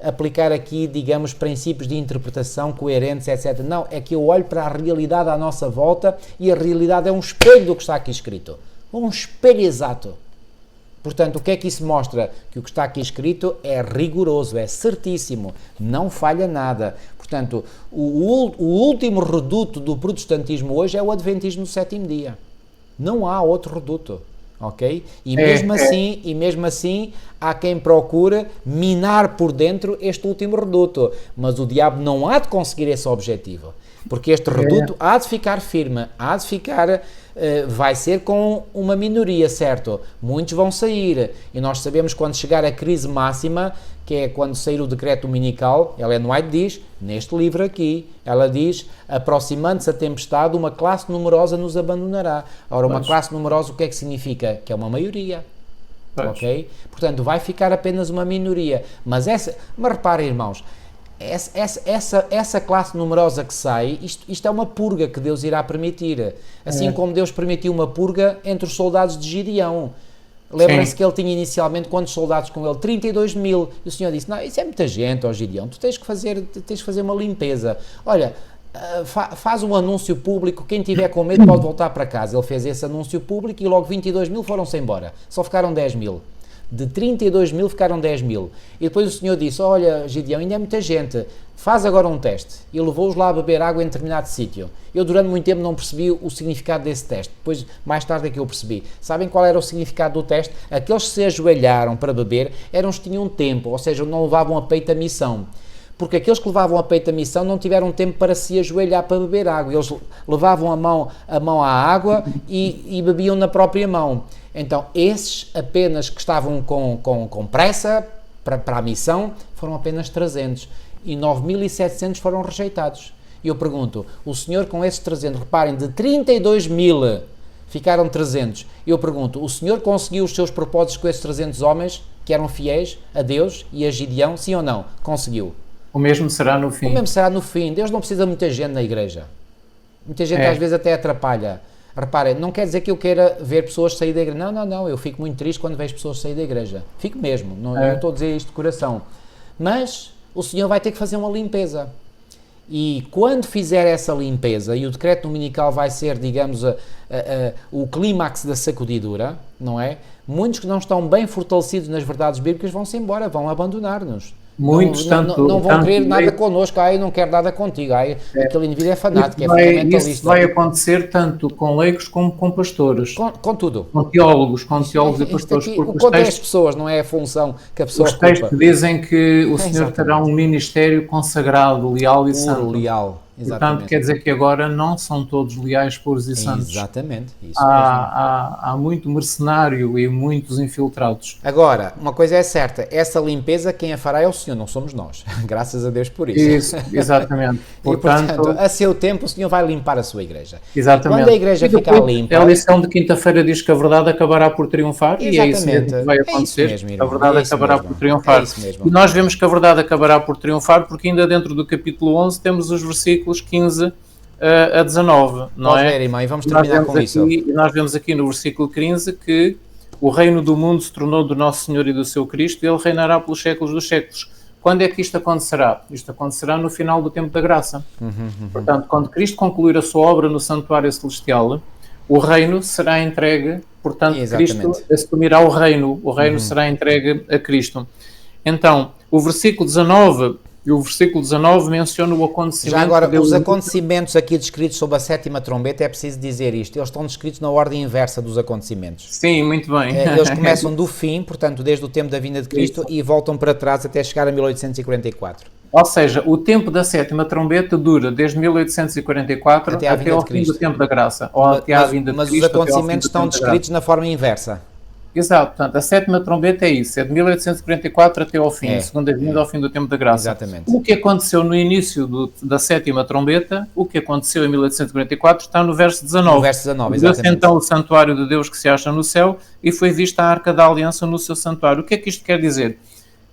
aplicar aqui, digamos, princípios de interpretação coerentes, etc. Não, é que eu olho para a realidade à nossa volta e a realidade é um espelho do que está aqui escrito. Um espelho exato. Portanto, o que é que isso mostra? Que o que está aqui escrito é rigoroso, é certíssimo, não falha nada. Portanto, o último reduto do protestantismo hoje é o adventismo do sétimo dia. Não há outro reduto. Ok? E mesmo assim há quem procure minar por dentro este último reduto, mas o diabo não há de conseguir esse objetivo. Porque este reduto há de ficar firme, há de ficar, vai ser com uma minoria, certo? Muitos vão sair, e nós sabemos quando chegar a crise máxima, que é quando sair o decreto dominical, Ellen White diz, neste livro aqui, ela diz, aproximando-se a tempestade, uma classe numerosa nos abandonará. Ora, uma classe numerosa o que é que significa? Que é uma maioria. Ok? Portanto, vai ficar apenas uma minoria. Mas reparem, irmãos, essa classe numerosa que sai, isto é uma purga que Deus irá permitir. Assim como Deus permitiu uma purga entre os soldados de Gideão. Lembra-se que ele tinha inicialmente quantos soldados com ele? 32 mil. E o Senhor disse, não, isso é muita gente, ó Gideão, tu tens que fazer uma limpeza. Olha, faz um anúncio público, quem tiver com medo pode voltar para casa. Ele fez esse anúncio público e logo 22 mil foram-se embora. Só ficaram 10 mil. De 32 mil ficaram 10 mil. E depois o Senhor disse, olha Gideão, ainda é muita gente, faz agora um teste. E levou-os lá a beber água em determinado sítio. Eu durante muito tempo não percebi o significado desse teste. Depois, mais tarde é que eu percebi. Sabem qual era o significado do teste? Aqueles que se ajoelharam para beber eram os que tinham tempo, ou seja, não levavam a peito a missão. Porque aqueles que levavam a peito a missão não tiveram tempo para se ajoelhar para beber água. Eles levavam a mão à água e bebiam na própria mão. Então, esses apenas que estavam com pressa para a missão foram apenas 300 e 9.700 foram rejeitados. E eu pergunto, o Senhor com esses 300, reparem, de 32 mil ficaram 300. Eu pergunto, o Senhor conseguiu os seus propósitos com esses 300 homens que eram fiéis a Deus e a Gideão, sim ou não? Conseguiu. O mesmo será no fim. O mesmo será no fim. Deus não precisa de muita gente na igreja. Muita gente às vezes até atrapalha. Reparem, não quer dizer que eu queira ver pessoas sair da igreja. Não, eu fico muito triste quando vejo pessoas sair da igreja. Fico mesmo, não estou a dizer isto de coração. Mas o Senhor vai ter que fazer uma limpeza. E quando fizer essa limpeza, e o decreto dominical vai ser, digamos, o clímax da sacudidura, não é? Muitos que não estão bem fortalecidos nas verdades bíblicas vão-se embora, vão abandonar-nos. Muitos, não vão querer nada connosco, não quero nada contigo, aquele indivíduo é fanático, é fundamentalista. Isso vai acontecer tanto com leigos como com pastores. Com tudo. Com teólogos e pastores. Aqui, o conto é as pessoas, não é a função que a pessoa ocupa. Os textos dizem que o Senhor terá um ministério consagrado, leal e santo. Leal. Exatamente. Portanto, quer dizer que agora não são todos leais, puros e santos. Exatamente. Isso há muito mercenário e muitos infiltrados. Agora, uma coisa é certa, essa limpeza quem a fará é o Senhor, não somos nós. Graças a Deus por isso. Isso, exatamente. Portanto, a seu tempo o Senhor vai limpar a sua igreja. Exatamente. Quando a igreja ficar limpa... A lição de quinta-feira diz que a verdade acabará por triunfar. Exatamente. E é isso mesmo que vai acontecer. Mesmo, a verdade acabará por triunfar. E nós vemos que a verdade acabará por triunfar porque ainda dentro do capítulo 11 temos os versículos 15 a 19, não é? Irmão, e vamos terminar com isso. Nós vemos aqui no versículo 15 que o reino do mundo se tornou do nosso Senhor e do seu Cristo e ele reinará pelos séculos dos séculos. Quando é que isto acontecerá? Isto acontecerá no final do tempo da graça. Portanto, quando Cristo concluir a sua obra no santuário celestial, o reino será entregue, portanto, Cristo assumirá o reino será entregue a Cristo. Então, o versículo 19 menciona o acontecimento... Já agora, os acontecimentos aqui descritos sob a sétima trombeta, é preciso dizer isto, eles estão descritos na ordem inversa dos acontecimentos. Sim, muito bem. Eles começam do fim, portanto, desde o tempo da vinda de Cristo, e voltam para trás até chegar a 1844. Ou seja, o tempo da sétima trombeta dura desde 1844 até ao fim do tempo da graça. Ou até à vinda de Cristo. Mas os acontecimentos estão descritos na forma inversa. Exato, portanto, a sétima trombeta é isso, é de 1844 até ao fim, segunda vinda ao fim do tempo da graça. Exatamente. O que aconteceu no início da sétima trombeta, o que aconteceu em 1844 está no verso 19. No verso 19, exatamente. Deu-se então o santuário de Deus que se acha no céu e foi vista a Arca da Aliança no seu santuário. O que é que isto quer dizer?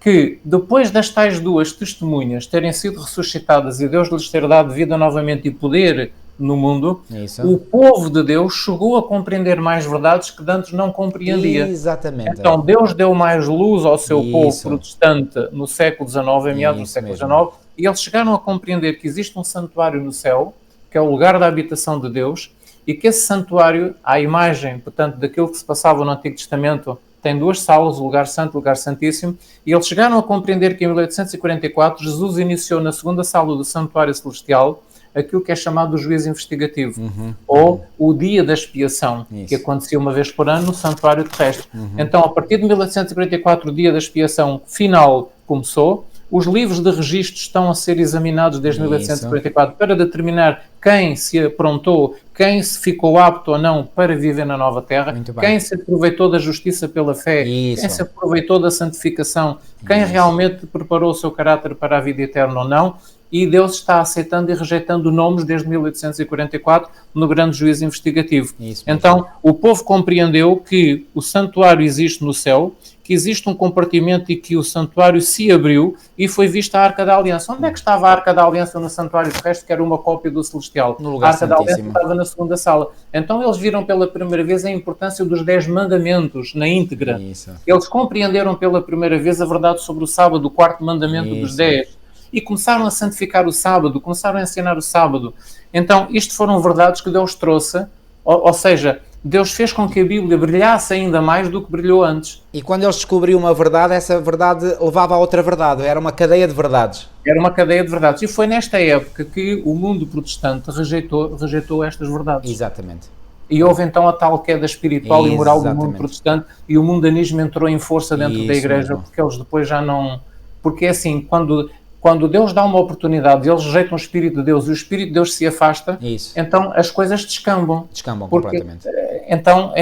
Que depois das tais duas testemunhas terem sido ressuscitadas e Deus lhes ter dado vida novamente e poder no mundo, o povo de Deus chegou a compreender mais verdades que antes não compreendia. Exatamente. Então Deus deu mais luz ao seu povo protestante no século XIX, em meados do século XIX, e eles chegaram a compreender que existe um santuário no céu, que é o lugar da habitação de Deus, e que esse santuário, à imagem, portanto, daquilo que se passava no Antigo Testamento, tem duas salas, o lugar santo e o lugar santíssimo, e eles chegaram a compreender que em 1844 Jesus iniciou na segunda sala do santuário celestial aquilo que é chamado o juízo investigativo, ou o dia da expiação, que acontecia uma vez por ano no santuário terrestre. Então, a partir de 1844, o dia da expiação final começou, Os livros de registro estão a ser examinados desde Isso. 1844 para determinar quem se aprontou, quem se ficou apto ou não para viver na nova terra, quem se aproveitou da justiça pela fé, Isso. quem se aproveitou da santificação, quem realmente preparou o seu caráter para a vida eterna ou não. E Deus está aceitando e rejeitando nomes desde 1844 no grande juízo investigativo. Então, o povo compreendeu que o santuário existe no céu, que existe um compartimento e que o santuário se abriu e foi vista a Arca da Aliança. Onde é que estava a Arca da Aliança no santuário terrestre, que era uma cópia do celestial? A Arca da Aliança estava na segunda sala. Então, eles viram pela primeira vez a importância dos 10 mandamentos na íntegra. Eles compreenderam pela primeira vez a verdade sobre o sábado, o quarto mandamento dos 10. E começaram a santificar o sábado, começaram a ensinar o sábado. Então, isto foram verdades que Deus trouxe, ou seja, Deus fez com que a Bíblia brilhasse ainda mais do que brilhou antes. E quando eles descobriram uma verdade, essa verdade levava a outra verdade, era uma cadeia de verdades. Era uma cadeia de verdades. E foi nesta época que o mundo protestante rejeitou estas verdades. Exatamente. E houve então a tal queda espiritual e moral do mundo protestante, e o mundanismo entrou em força dentro da igreja, porque eles depois já não... Porque é assim, quando Deus dá uma oportunidade, eles rejeitam o Espírito de Deus e o Espírito de Deus se afasta, então as coisas descambam. Descambam completamente. Então,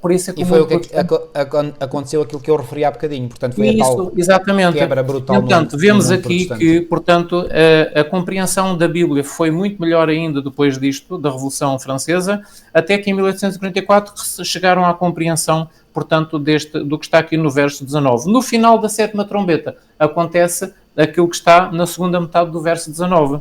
por isso é que... E foi o que aconteceu aquilo que eu referi há bocadinho, portanto foi isso, a tal exatamente. quebra brutal. Portanto, vemos aqui que, portanto, a compreensão da Bíblia foi muito melhor ainda depois disto, da Revolução Francesa, até que em 1844 chegaram à compreensão, portanto, do que está aqui no verso 19. No final da 7ª trombeta acontece aquilo que está na segunda metade do verso 19.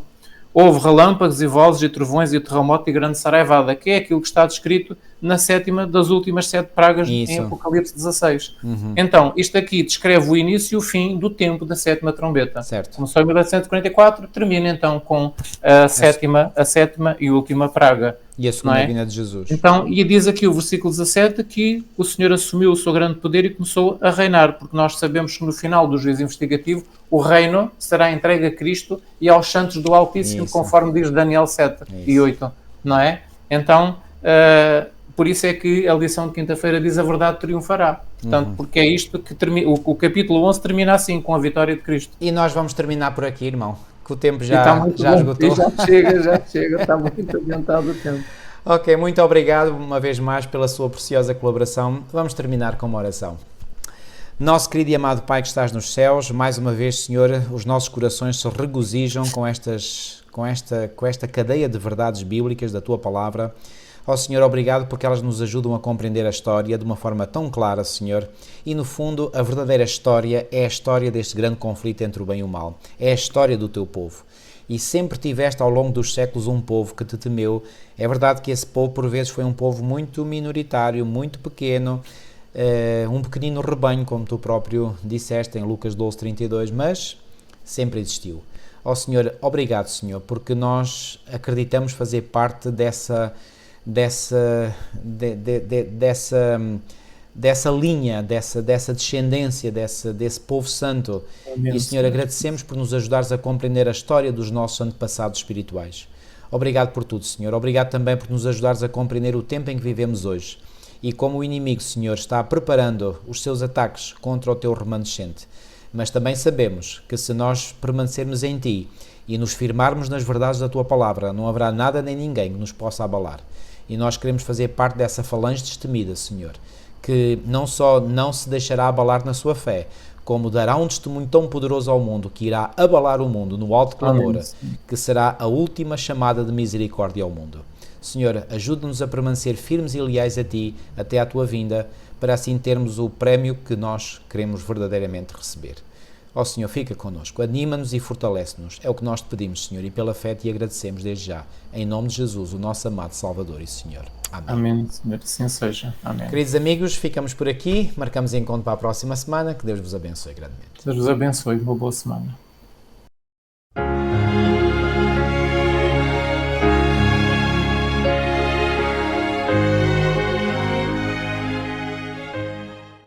Houve relâmpagos e vozes e trovões e terremoto e grande saraivada, que é aquilo que está descrito na 7ª das últimas 7 pragas em Apocalipse 16. Então, isto aqui descreve o início e o fim do tempo da 7ª trombeta. Certo. Começou em 1844, termina então com a sétima e última praga. E a segunda vinda de Jesus. Então, e diz aqui o versículo 17 que o Senhor assumiu o seu grande poder e começou a reinar, porque nós sabemos que no final do juízo investigativo o reino será entregue a Cristo e aos santos do Altíssimo, conforme diz Daniel 7 e 8, não é? Então, por isso é que a lição de quinta-feira diz a verdade triunfará. Portanto, porque é isto que termina, o capítulo 11 termina assim, com a vitória de Cristo. E nós vamos terminar por aqui, irmão, que o tempo já esgotou. Já chega, está muito adiantado o tempo. Ok, muito obrigado uma vez mais pela sua preciosa colaboração. Vamos terminar com uma oração. Nosso querido e amado Pai que estás nos céus, mais uma vez, Senhor, os nossos corações se regozijam com esta cadeia de verdades bíblicas da Tua Palavra. Ó Senhor, obrigado porque elas nos ajudam a compreender a história de uma forma tão clara, Senhor. E no fundo, a verdadeira história é a história deste grande conflito entre o bem e o mal. É a história do Teu povo. E sempre tiveste ao longo dos séculos um povo que te temeu. É verdade que esse povo por vezes foi um povo muito minoritário, muito pequeno, um pequenino rebanho, como tu próprio disseste em Lucas 12:32, mas sempre existiu. Ó Senhor, obrigado, Senhor, porque nós acreditamos fazer parte dessa linha, dessa descendência, desse povo santo. Amém. E, Senhor, agradecemos por nos ajudares a compreender a história dos nossos antepassados espirituais. Obrigado por tudo, Senhor. Obrigado também por nos ajudares a compreender o tempo em que vivemos hoje e como o inimigo, Senhor, está preparando os seus ataques contra o teu remanescente. Mas também sabemos que se nós permanecermos em Ti e nos firmarmos nas verdades da Tua Palavra, não haverá nada nem ninguém que nos possa abalar. E nós queremos fazer parte dessa falange destemida, Senhor, que não só não se deixará abalar na sua fé, como dará um testemunho tão poderoso ao mundo que irá abalar o mundo no alto clamor, que será a última chamada de misericórdia ao mundo. Senhor, ajuda-nos a permanecer firmes e leais a Ti até à Tua vinda, para assim termos o prémio que nós queremos verdadeiramente receber. Ó Senhor, fica connosco, anima-nos e fortalece-nos. É o que nós te pedimos, Senhor, e pela fé te agradecemos desde já. Em nome de Jesus, o nosso amado Salvador e Senhor. Amém. Amém, Senhor, assim seja. Amém. Queridos amigos, ficamos por aqui. Marcamos encontro para a próxima semana. Que Deus vos abençoe grandemente. Deus vos abençoe. Uma boa semana.